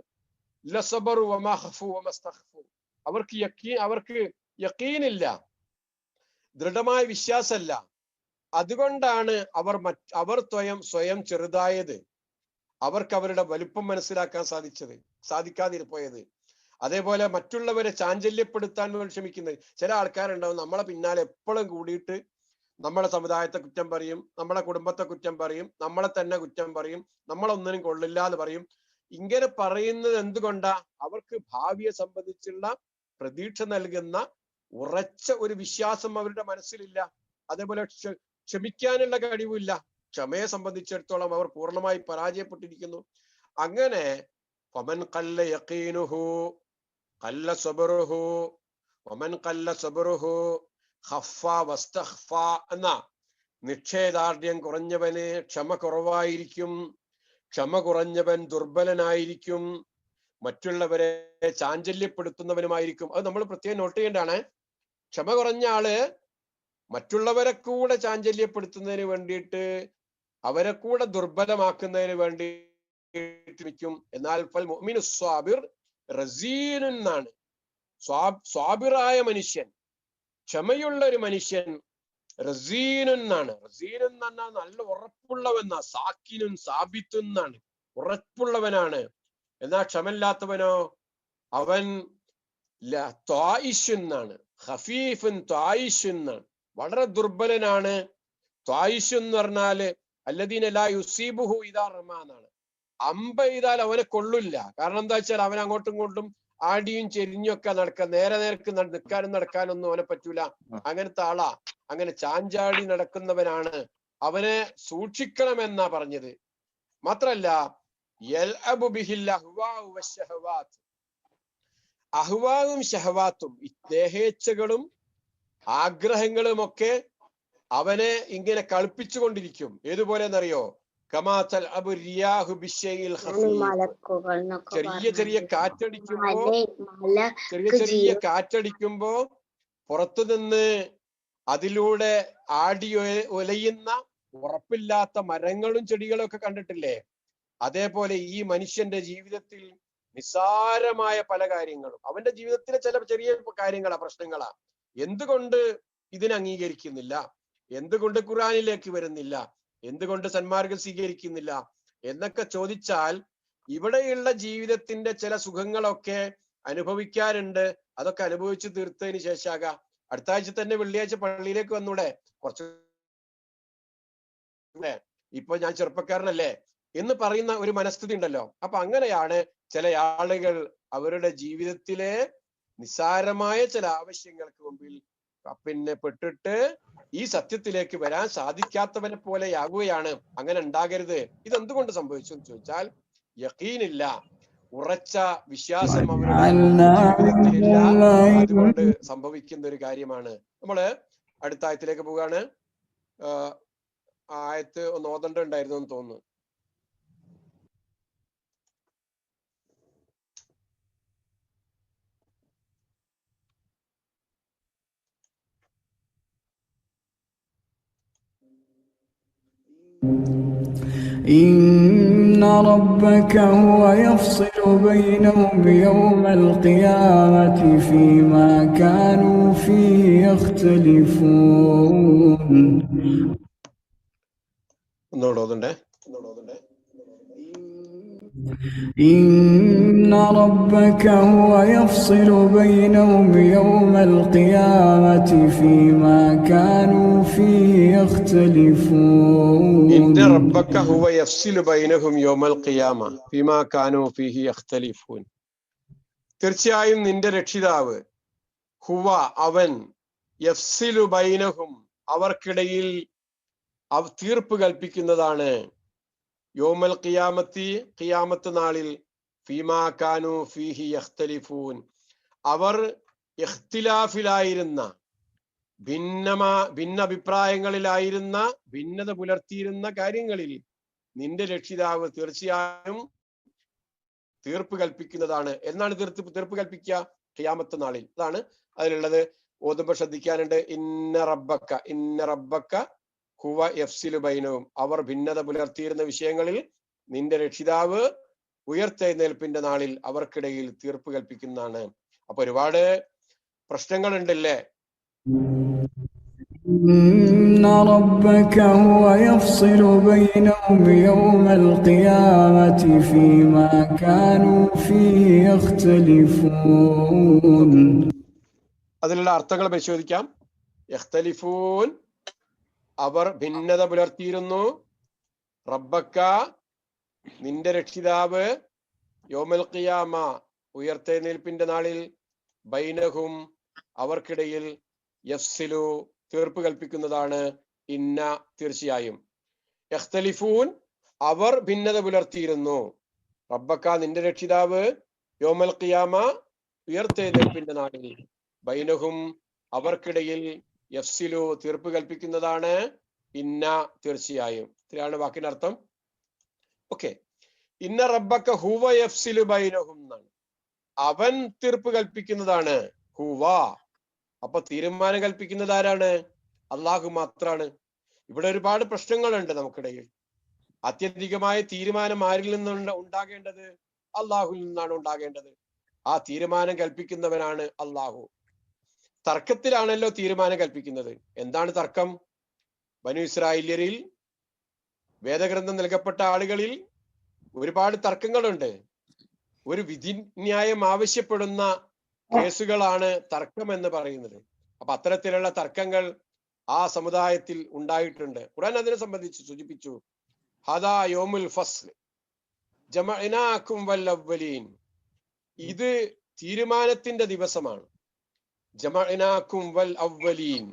ലസബറു വമാ ഖഫു വമസ്തഖഫു, അവർക്ക് യഖീനില്ല, ദൃഢമായ വിശ്വാസമല്ല. അതുകൊണ്ടാണ് അവർ സ്വയം ചെറുതായത്. അവർക്ക് അവരുടെ വലുപ്പം മനസ്സിലാക്കാൻ സാധിക്കാതിരിപ്പോയത്. അതേപോലെ മറ്റുള്ളവരെ ചാഞ്ചല്യപ്പെടുത്താൻ വേണ്ടി ശ്രമിക്കുന്നത് ചില ആൾക്കാരുണ്ടാവും. നമ്മളെ പിന്നാലെ എപ്പോഴും കൂടിയിട്ട് നമ്മളെ സമുദായത്തെ കുറ്റം പറയും, നമ്മളെ കുടുംബത്തെ കുറ്റം പറയും, നമ്മളെ തന്നെ കുറ്റം പറയും, നമ്മളൊന്നിനും കൊള്ളില്ല എന്ന് പറയും. ഇങ്ങനെ പറയുന്നത് എന്തുകൊണ്ടാ? അവർക്ക് ഭാവിയെ സംബന്ധിച്ചുള്ള പ്രതീക്ഷ നൽകുന്ന ഉറച്ച ഒരു വിശ്വാസം അവരുടെ മനസ്സിലില്ല. അതേപോലെ ക്ഷമിക്കാനുള്ള കഴിവില്ല. ക്ഷമയെ സംബന്ധിച്ചിടത്തോളം അവർ പൂർണ്ണമായി പരാജയപ്പെട്ടിരിക്കുന്നു. അങ്ങനെ ഫമൻ ഖല്ല യഖീനുഹു ഖല്ല സബ്റുഹു വമൻ ഖല്ല സബ്റുഹു ഖഫ വസ്തഖഫ എന്ന നിശ്ചയദാർഢ്യം കുറഞ്ഞവന് ക്ഷമ കുറവായിരിക്കും, ക്ഷമ കുറഞ്ഞവൻ ദുർബലനായിരിക്കും, മറ്റുള്ളവരെ ചാഞ്ചല്യപ്പെടുത്തുന്നവനുമായിരിക്കും. അത് നമ്മൾ പ്രത്യേകം നോട്ട് ചെയ്യേണ്ടതാണ്. ക്ഷമ കുറഞ്ഞ ആള് മറ്റുള്ളവരെ കൂടെ ചാഞ്ചല്യപ്പെടുത്തുന്നതിന് വേണ്ടിയിട്ട്, അവരെ കൂടെ ദുർബലമാക്കുന്നതിന് വേണ്ടിയിട്ട്. എന്നാൽ ഫൽ മുഅ്മിനു സ്വാബിർ റസീനുൻ എന്നാണ്. സ്വാബിറായ മനുഷ്യൻ, ക്ഷമയുള്ള ഒരു മനുഷ്യൻ റസീനുൻ എന്നാണ്. റസീനുൻ എന്ന് പറഞ്ഞാൽ നല്ല ഉറപ്പുള്ളവനാ. സാക്കിനുൻ സാബിത്തുൻ എന്നാണ്, ഉറപ്പുള്ളവനാണ്. എന്നാ ക്ഷമയില്ലാത്തവനോ അവൻ ത്വായിഷുൻ എന്നാണ്. ഖഫീഫുൻ ത്വായിഷുൻ എന്നാണ്, വളരെ ദുർബലനാണ്. ത്വായിഷ് എന്ന് പറഞ്ഞാല് അല്ലദീന ലാ യുസീബുഹു ഇദാ റമാ എന്നാണ്. അമ്പ ചെയ്താൽ അവനെ കൊള്ളില്ല. കാരണം എന്താ വെച്ചാൽ അവൻ അങ്ങോട്ടും ഇങ്ങോട്ടും ആടിയും ചെരിഞ്ഞൊക്കെ നേർക്ക് നിൽക്കാനും നടക്കാനൊന്നും അവനെ പറ്റൂല. അങ്ങനത്തെ ആളാ. അങ്ങനെ ചാഞ്ചാടി നടക്കുന്നവനാണ്. അവനെ സൂക്ഷിക്കണമെന്നാ പറഞ്ഞത്. മാത്രല്ല യൽഅബു ബിഹിൽ അഹ്വാഉ വശഹവാത്ത്, അഹ്വാവും ഷഹവാത്തും ദേഹേച്ഛകളും ആഗ്രഹങ്ങളും ഒക്കെ അവനെ ഇങ്ങനെ കളിപ്പിച്ചുകൊണ്ടിരിക്കും. ഏതുപോലെന്നറിയോ? കമാതൽ അബു റിയാഹു ബിശൈഇൽ ഖഫീഫ്, ചെറിയ കാറ്റടിക്കുമ്പോ പുറത്തുനിന്ന് അതിലൂടെ ആടി ഒലയുന്ന ഉറപ്പില്ലാത്ത മരങ്ങളും ചെടികളും ഒക്കെ കണ്ടിട്ടില്ലേ? അതേപോലെ ഈ മനുഷ്യന്റെ ജീവിതത്തിൽ നിസ്സാരമായ പല കാര്യങ്ങളും അവന്റെ ജീവിതത്തിലെ ചില ചെറിയ കാര്യങ്ങളാ, പ്രശ്നങ്ങളാ. എന്തുകൊണ്ട് ഇതിനെ അംഗീകരിക്കുന്നില്ല? എന്തുകൊണ്ട് ഖുർആനിലേക്ക് വരുന്നില്ല? എന്തുകൊണ്ട് സന്മാർഗം സ്വീകരിക്കുന്നില്ല എന്നൊക്കെ ചോദിച്ചാൽ ഇവിടെയുള്ള ജീവിതത്തിന്റെ ചില സുഖങ്ങളൊക്കെ അനുഭവിക്കാറുണ്ട്. അതൊക്കെ അനുഭവിച്ചു തീർത്തതിന് ശേഷാകാം അടുത്ത ആഴ്ച തന്നെ വെള്ളിയാഴ്ച പള്ളിയിലേക്ക് വന്നൂടെ, കുറച്ച് ഇപ്പൊ ഞാൻ ചെറുപ്പക്കാരനല്ലേ എന്ന് പറയുന്ന ഒരു മനസ്ഥിതി ഉണ്ടല്ലോ. അപ്പൊ അങ്ങനെയാണ് ചില ആളുകൾ അവരുടെ ജീവിതത്തിലെ നിസ്സാരമായ ചില ആവശ്യങ്ങൾക്ക് മുമ്പിൽ പെട്ടിട്ട് ഈ സത്യത്തിലേക്ക് വരാൻ സാധിക്കാത്തവനെ പോലെയാകുകയാണ്. അങ്ങനെ ഉണ്ടാകരുത്. ഇതെന്തുകൊണ്ട് സംഭവിച്ചു എന്ന് ചോദിച്ചാൽ യഖീനില്ല, ഉറച്ച വിശ്വാസം അവരുടെ ജീവിതത്തിലില്ല. അതുകൊണ്ട് സംഭവിക്കുന്ന ഒരു കാര്യമാണ്. നമ്മള് അടുത്ത ആയത്തിലേക്ക് പോവുകയാണ്. ആയത്ത് ഒന്ന് ഓതണ്ടുണ്ടായിരുന്നു എന്ന് തോന്നുന്നു. إن ربك هو يفصل بينهم يوم القيامة فيما كانوا فيه يختلفون. إن ربك هو يفصل بينهم يوم القيامة فيما كانوا فيه يختلفون. إن ربك هو يفصل بينهم يوم القيامة فيما كانوا فيه يختلفون. തീർച്ചയായും നിന്റെ രക്ഷിതാവ് ഹുവ അവൻ യഫ്സിലു ബൈനഹും അവർക്കിടയിൽ തീർപ്പ് കൽപ്പിക്കുന്നതാണ്. യോമൽ ഖിയാമത്തി ഖിയാമത്ത് നാളിൽ ഫീമാ കാനു ഫീഹി യഖ്തലിഫൂൻ അവർ ഇഖ്തിലാഫിലായിരുന്ന ഭിന്നഭിപ്രായങ്ങളിലായിരുന്ന ഭിന്നത പുലർത്തിയിരുന്ന കാര്യങ്ങളിൽ നിന്റെ രക്ഷിതാവ് തീർച്ചയായും തീർപ്പ് കൽപ്പിക്കുന്നതാണ്. എന്നാണ് തീർപ്പ് കൽപ്പിക്കുക? ഖിയാമത്ത് നാളിൽ. അതാണ് അതിലുള്ളത്. ഓതുമ്പോൾ ശ്രദ്ധിക്കാനുണ്ട്. ഇന്ന റബ്ബക്ക ഹുവ യഫ്സിലു ബൈനഹും അവർ ഭിന്നത പുലർത്തിയിരുന്ന വിഷയങ്ങളിൽ നിന്റെ രക്ഷിതാവ് ഉയർത്തെഴുന്നേൽപ്പിന്റെ നാളിൽ അവർക്കിടയിൽ തീർപ്പ് കൽപ്പിക്കുന്നതാണ്. അപ്പൊ ഒരുപാട് പ്രശ്നങ്ങളുണ്ടല്ലേ. إن ربك هو يفصل بينهم يوم القيامة فيما كانوا فيه يختلفون. അതിലുള്ള അർത്ഥങ്ങൾ പരിശോധിക്കാം. യഖ്തലിഫൂൻ അവർ ഭിന്നത പുലർത്തിയിരുന്നു. റബ്ബക്ക നിന്റെ രക്ഷിതാവ് യൗമൽ ഖിയാമ ഉയർത്തെഴുന്നേൽപ്പിന്റെ നാളിൽ ബൈനഹും അവർക്കിടയിൽ യഫ്സിലു തീർപ്പ് കൽപ്പിക്കുന്നതാണ്. ഇന്ന തീർച്ചയായും. യഖ്തലിഫൂൻ അവർ ഭിന്നത പുലർത്തിയിരുന്നു. റബ്ബക്ക നിന്റെ രക്ഷിതാവ് യൗമൽ ഖിയാമ ഉയർത്തെഴുന്നേൽപ്പിന്റെ നാളിൽ ബൈനഹും അവർക്കിടയിൽ യഫ്സിലു തീർപ്പ് കൽപ്പിക്കുന്നതാണ്. ഇന്ന തീർച്ചയായും. ഇത്രയാണ് വാക്കിന്റെ അർത്ഥം. ഓക്കെ. ഇന്ന റബ്ബക്ക ഹുവ യഫ്സിലു ബൈനഹും എന്നാണ്. അവൻ തീർപ്പ് കൽപ്പിക്കുന്നതാണ്. ഹുവ. അപ്പൊ തീരുമാനം കൽപ്പിക്കുന്നത് ആരാണ്? അള്ളാഹു മാത്രാണ്. ഇവിടെ ഒരുപാട് പ്രശ്നങ്ങളുണ്ട് നമുക്കിടയിൽ. അത്യധികമായ തീരുമാനം ആരിൽ നിന്നാണ് ഉണ്ടാകേണ്ടത്? അള്ളാഹുവിൽ നിന്നാണ് ഉണ്ടാകേണ്ടത്. ആ തീരുമാനം കൽപ്പിക്കുന്നവനാണ് അള്ളാഹു. തർക്കത്തിലാണല്ലോ തീരുമാനം കൽപ്പിക്കുന്നത്. എന്താണ് തർക്കം? ബനു ഇസ്രായേല്യരിൽ വേദഗ്രന്ഥം നൽകപ്പെട്ട ആളുകളിൽ ഒരുപാട് തർക്കങ്ങളുണ്ട്. ഒരു വിധിന്യായം ആവശ്യപ്പെടുന്ന കേസുകളാണ് തർക്കം എന്ന് പറയുന്നത്. അപ്പൊ അത്തരത്തിലുള്ള തർക്കങ്ങൾ ആ സമുദായത്തിൽ ഉണ്ടായിട്ടുണ്ട്. ഖുർആൻ അതിനെ സംബന്ധിച്ച് സൂചിപ്പിച്ചു. ഹദാ യൗമുൽ ഫസ്ൽ ജമഅനാകും വൽ അവ്വലീൻ. ഇത് തീരുമാനത്തിന്റെ ദിവസമാണ്. ജമഅനാകും വൽ അവ്വലീൻ,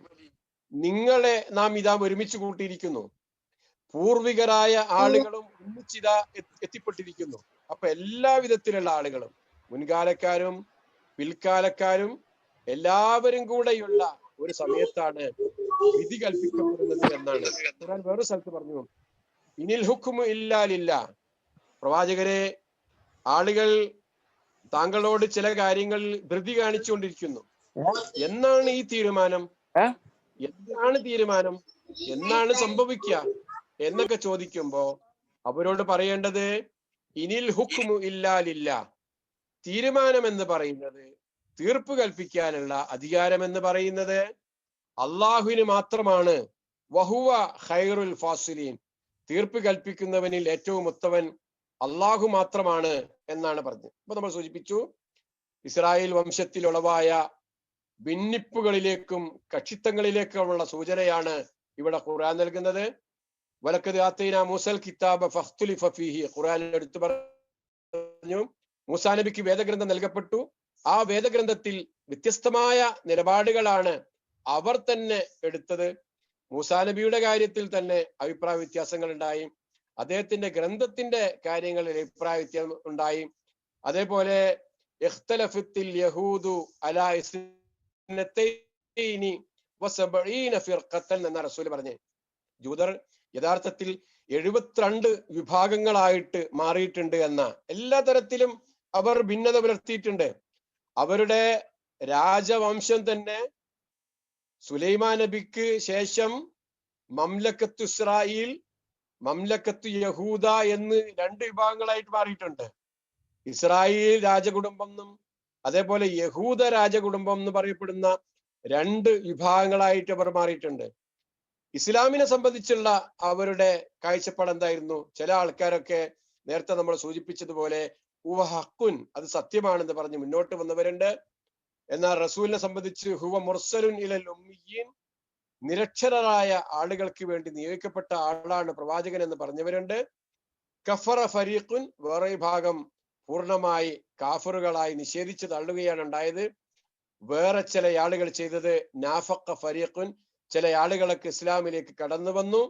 നിങ്ങളെ നാം ഇതാ ഒരുമിച്ച് കൂട്ടിയിരിക്കുന്നു. പൂർവികരായ ആളുകളും ഒന്നിച്ചിതാ എത്തിപ്പെട്ടിരിക്കുന്നു. അപ്പൊ എല്ലാ വിധത്തിലുള്ള ആളുകളും, മുൻകാലക്കാരും പിൽക്കാലക്കാരും എല്ലാവരും കൂടെയുള്ള ഒരു സമയത്താണ് വിധി കൽപ്പിക്കപ്പെടുന്നത് എന്നാണ് ഖുർആൻ വേറൊരു സ്ഥലത്ത് പറഞ്ഞു. ഇനിൽ ഹുക്മു ഇല്ലാ ലില്ലാ. പ്രവാചകരെ, ആളുകൾ താങ്കളോട് ചില കാര്യങ്ങളിൽ ധൃതി കാണിച്ചുകൊണ്ടിരിക്കുന്നു. എന്നാണ് ഈ തീരുമാനം? എന്താണ് തീരുമാനം? എന്നാണ് സംഭവിക്കുക എന്നൊക്കെ ചോദിക്കുമ്പോ അവരോട് പറയേണ്ടത് ഇനിൽ ഹുക്മു ഇല്ലാ ലില്ലാ. തീരുമാനം എന്ന് പറയുന്നത്, തീർപ്പ് കൽപ്പിക്കാനുള്ള അധികാരം എന്ന് പറയുന്നത് അള്ളാഹുവിന് മാത്രമാണ്. വഹുവ ഖൈറുൽ ഫാസിലീൻ, തീർപ്പ് കൽപ്പിക്കുന്നവനിൽ ഏറ്റവും ഉത്തമൻ അള്ളാഹു മാത്രമാണ് എന്നാണ് പറഞ്ഞത്. അപ്പൊ നമ്മൾ സൂചിപ്പിച്ചു, ഇസ്രായേൽ വംശത്തിൽ ഉളവായ ഭിന്നിപ്പുകളിലേക്കും കക്ഷിത്വങ്ങളിലേക്കുമുള്ള സൂചനയാണ് ഇവിടെ ഖുർആൻ നൽകുന്നത്. വലക്കത് ആതൈനാ മൂസൽ കിതാബ ഫഖ്തുലിഫ ഫീഹി, ഖുർആൻ എടുത്തു പറഞ്ഞു മൂസാ നബിക്ക് വേദഗ്രന്ഥം നൽകപ്പെട്ടു. ആ വേദഗ്രന്ഥത്തിൽ വ്യത്യസ്തമായ നിലപാടുകളാണ് അവർ തന്നെ എടുത്തത്. മൂസാ നബിയുടെ കാര്യത്തിൽ തന്നെ അഭിപ്രായ വ്യത്യാസങ്ങൾ ഉണ്ടായി, അദ്ദേഹത്തിന്റെ ഗ്രന്ഥത്തിന്റെ കാര്യങ്ങളിൽ അഭിപ്രായ വ്യത്യാസം ഉണ്ടായി. അതേപോലെ ഇഖ്തലഫത്തിൽ യഹൂദു അലാ ഇസ്നതൈനി വസബഈന ഫിർഖത്തൻ എന്ന റസൂൽ പറഞ്ഞു. ജൂതർ യഥാർത്ഥത്തിൽ 72 വിഭാഗങ്ങളായിട്ട് മാറിയിട്ടുണ്ട് എന്ന, എല്ലാ തരത്തിലും അവർ ഭിന്നത പുലർത്തിയിട്ടുണ്ട്. അവരുടെ രാജവംശം തന്നെ സുലൈമാൻ നബിക്ക് ശേഷം മംലക്കത്തു ഇസ്രായേൽ, മംലക്കത്തു യഹൂദ എന്ന് 2 വിഭാഗങ്ങളായിട്ട് മാറിയിട്ടുണ്ട്. ഇസ്രായേൽ രാജകുടുംബം എന്നും അതേപോലെ യഹൂദ രാജകുടുംബം എന്ന് പറയപ്പെടുന്ന 2 വിഭാഗങ്ങളായിട്ട് അവർ മാറിയിട്ടുണ്ട്. ഇസ്ലാമിനെ സംബന്ധിച്ചുള്ള അവരുടെ കാഴ്ചപ്പാട് എന്തായിരുന്നു? ചില ആൾക്കാരൊക്കെ നേരത്തെ നമ്മൾ സൂചിപ്പിച്ചതുപോലെ ഹുവ ഹഖുൻ, അത് സത്യമാണെന്ന് പറഞ്ഞ് മുന്നോട്ട് വന്നവരുണ്ട്. എന്നാൽ റസൂലിനെ സംബന്ധിച്ച് ഹുവ മുർസലുൻ ഇലൽ ഉമ്മിയീൻ, നിരക്ഷരരായ ആളുകൾക്ക് വേണ്ടി നിയോഗിക്കപ്പെട്ട ആളാണ് പ്രവാചകൻ എന്ന് പറഞ്ഞവരുണ്ട്. കഫറ ഫരീഖുൻ, വേറെ വിഭാഗം പൂർണ്ണമായി കാഫറുകളായി നിഷേധിച്ച് തള്ളുകയാണ് ഉണ്ടായത്. വേറെ ചില ആളുകൾ ചെയ്തത് നാഫഖ ഫരീഖുൻ, ചില ആളുകളൊക്കെ ഇസ്ലാമിലേക്ക് കടന്നു വന്നു,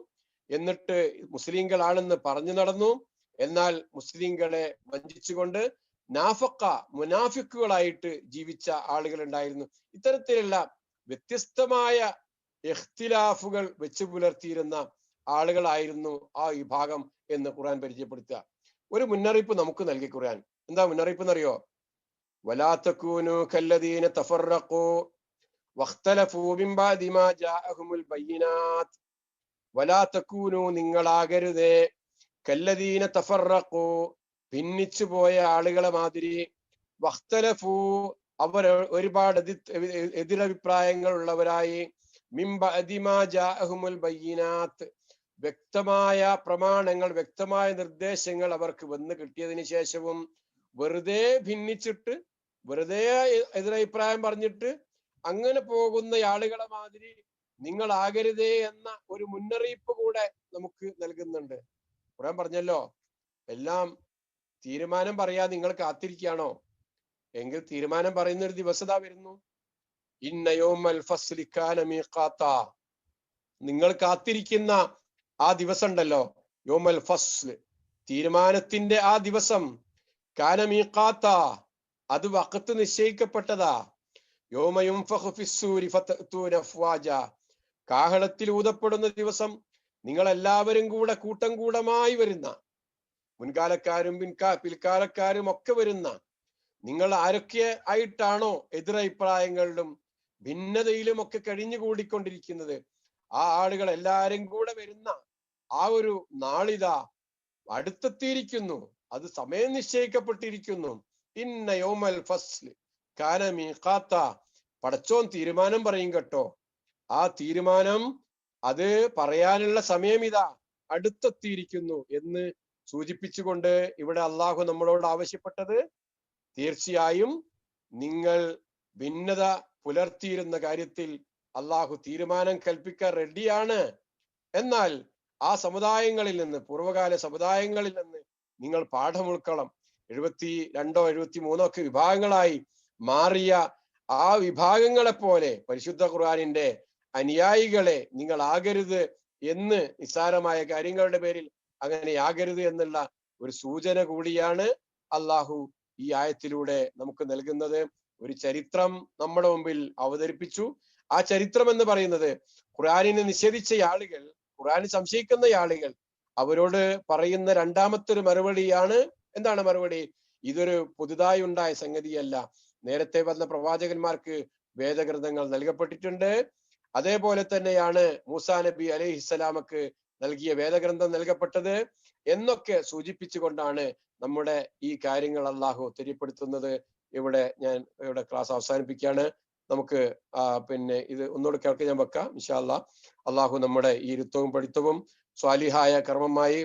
എന്നിട്ട് മുസ്ലിങ്ങളാണെന്ന് പറഞ്ഞു നടന്നു. എന്നാൽ മുസ്ലിങ്ങളെ വഞ്ചിച്ചുകൊണ്ട് നാഫഖ, മുനാഫിക്കുകളായിട്ട് ജീവിച്ച ആളുകൾ ഉണ്ടായിരുന്നു. ഇത്തരത്തിലുള്ള വ്യത്യസ്തമായ ഇഖ്തിലാഫുകൾ വെച്ച് പുലർത്തിയിരുന്ന ആളുകളായിരുന്നു ആ വിഭാഗം എന്ന് ഖുർആൻ പരിചയപ്പെടുത്തുക. ഒരു മുന്നറിയിപ്പ് നമുക്ക് നൽകി ഖുർആൻ. എന്താ മുന്നറിയിപ്പ് എന്നറിയോ? വലാ തകൂനു കല്ലദീന തഫറഖൂ വഖ്തലഫൂ മിൻ ബഅദി മാ ജാഅഹുമുൽ ബയ്യിനാത്ത്. വലാ തകൂനു, നിങ്ങളാകരുതേ, കല്ലദീന തഫറഖൂ, ഭിന്നിച്ചു പോയ ആളുകളെ മാതിരി, വഖ്തലഫൂ, അവർ ഒരുപാട് എതിരഭിപ്രായങ്ങൾ ഉള്ളവരായി, മിൻ ബഅദി മാ ജാഅഹുമുൽ ബയ്യിനാത്ത്, വ്യക്തമായ പ്രമാണങ്ങൾ, വ്യക്തമായ നിർദ്ദേശങ്ങൾ അവർക്ക് വന്ന് കിട്ടിയതിന് ശേഷവും വെറുതെ ഭിന്നിച്ചിട്ട്, വെറുതെ എതിരഭിപ്രായം പറഞ്ഞിട്ട് അങ്ങനെ പോകുന്ന ആളുകളെ മാതിരി നിങ്ങളാകരുതേ എന്ന ഒരു മുന്നറിയിപ്പ് കൂടെ നമുക്ക് നൽകുന്നുണ്ട്. ഖുർആൻ പറഞ്ഞല്ലോ, എല്ലാം തീരുമാനം പറയാ നിങ്ങൾ കാത്തിരിക്കുകയാണോ? എങ്കിൽ തീരുമാനം പറയുന്ന ഒരു ദിവസത വരുന്നു. ഇന്ന യൗമൽ ഫസ്ലി കാന മീഖാത്താ, നിങ്ങൾ കാത്തിരിക്കുന്ന ആ ദിവസം ഉണ്ടല്ലോ, യൗമൽ ഫസ്ൽ, തീരുമാനത്തിന്റെ ആ ദിവസം, കാന മീഖാത്താ, അത് വഖത്ത് നിശ്ചയിക്കപ്പെട്ടതാ. യൗമ യുൻഫഖു ഫിസ്സൂരി ഫതഅതൂന അഫ്വാജ, കാഹളത്തിൽ ഊതപ്പെടുന്ന ദിവസം നിങ്ങൾ എല്ലാവരും കൂടെ കൂട്ടം കൂടമായി വരുന്ന, മുൻകാലക്കാരും പിൽക്കാലക്കാരും ഒക്കെ വരുന്ന, നിങ്ങൾ ആരൊക്കെ ആയിട്ടാണോ എതിരഭിപ്രായങ്ങളിലും ഭിന്നതയിലും ഒക്കെ കഴിഞ്ഞുകൂടിക്കൊണ്ടിരിക്കുന്നത്, ആ ആളുകൾ എല്ലാരും കൂടെ വരുന്ന ആ ഒരു നാളിതാ അടുത്തെത്തിയിരിക്കുന്നു. അത് സമയം നിശ്ചയിക്കപ്പെട്ടിരിക്കുന്നു. ഇന്ന യൗമൽ ഫസ്ൽ കാന മീഖാത്ത, പടച്ചോൻ തീരുമാനം പറയും കേട്ടോ. ആ തീരുമാനം, അത് പറയാനുള്ള സമയം ഇതാ അടുത്തെത്തിയിരിക്കുന്നു എന്ന് സൂചിപ്പിച്ചുകൊണ്ട് ഇവിടെ അള്ളാഹു നമ്മളോട് ആവശ്യപ്പെട്ടത്, തീർച്ചയായും നിങ്ങൾ ഭിന്നത പുലർത്തിയിരുന്ന കാര്യത്തിൽ അള്ളാഹു തീരുമാനം കൽപ്പിക്കാൻ റെഡിയാണ്. എന്നാൽ ആ സമുദായങ്ങളിൽ നിന്ന്, പൂർവ്വകാല സമുദായങ്ങളിൽ നിന്ന് നിങ്ങൾ പാഠം ഉൾക്കണം. 72 73 ഒക്കെ വിഭാഗങ്ങളായി മാറിയ ആ വിഭാഗങ്ങളെ പോലെ പരിശുദ്ധ ഖുർആനിന്റെ അനുയായികളെ നിങ്ങൾ ആകരുത് എന്ന്, നിസ്സാരമായ കാര്യങ്ങളുടെ പേരിൽ അങ്ങനെ ആകരുത് എന്നുള്ള ഒരു സൂചന കൂടിയാണ് അള്ളാഹു ഈ ആയത്തിലൂടെ നമുക്ക് നൽകുന്നത്. ഒരു ചരിത്രം നമ്മുടെ മുമ്പിൽ അവതരിപ്പിച്ചു. ആ ചരിത്രം എന്ന് പറയുന്നത് ഖുർആനിനെ നിഷേധിച്ച ആളുകൾ, ഖുർആനിൽ സംശയിക്കുന്ന ആളുകൾ, അവരോട് പറയുന്ന രണ്ടാമത്തെ ഒരു മറുപടിയാണ്. എന്താണ് മറുപടി? ഇതൊരു പുതുതായി ഉണ്ടായ സംഗതിയല്ല, നേരത്തെ വന്ന പ്രവാചകന്മാർക്ക് വേദഗ്രന്ഥങ്ങൾ നൽകപ്പെട്ടിട്ടുണ്ട്. അതേപോലെ തന്നെയാണ് മൂസാ നബി അലൈഹിസ്സലാമക്ക് നൽകിയ വേദഗ്രന്ഥം നൽകപ്പെട്ടത് എന്നൊക്കെ സൂചിപ്പിച്ചുകൊണ്ടാണ് നമ്മുടെ ഈ കാര്യങ്ങൾ അള്ളാഹു തെര്യപ്പെടുത്തുന്നത്. ഇവിടെ ക്ലാസ് അവസാനിപ്പിക്കുകയാണ്. നമുക്ക് പിന്നെ ഇത് ഒന്നുകൂടെ കേൾക്കാൻ ഞാൻ വെക്കാം ഇൻഷാ അല്ലാഹ്. അള്ളാഹു നമ്മുടെ ഈ ഇരുത്തവും പഠിത്തവും സ്വാലിഹായ കർമ്മമായി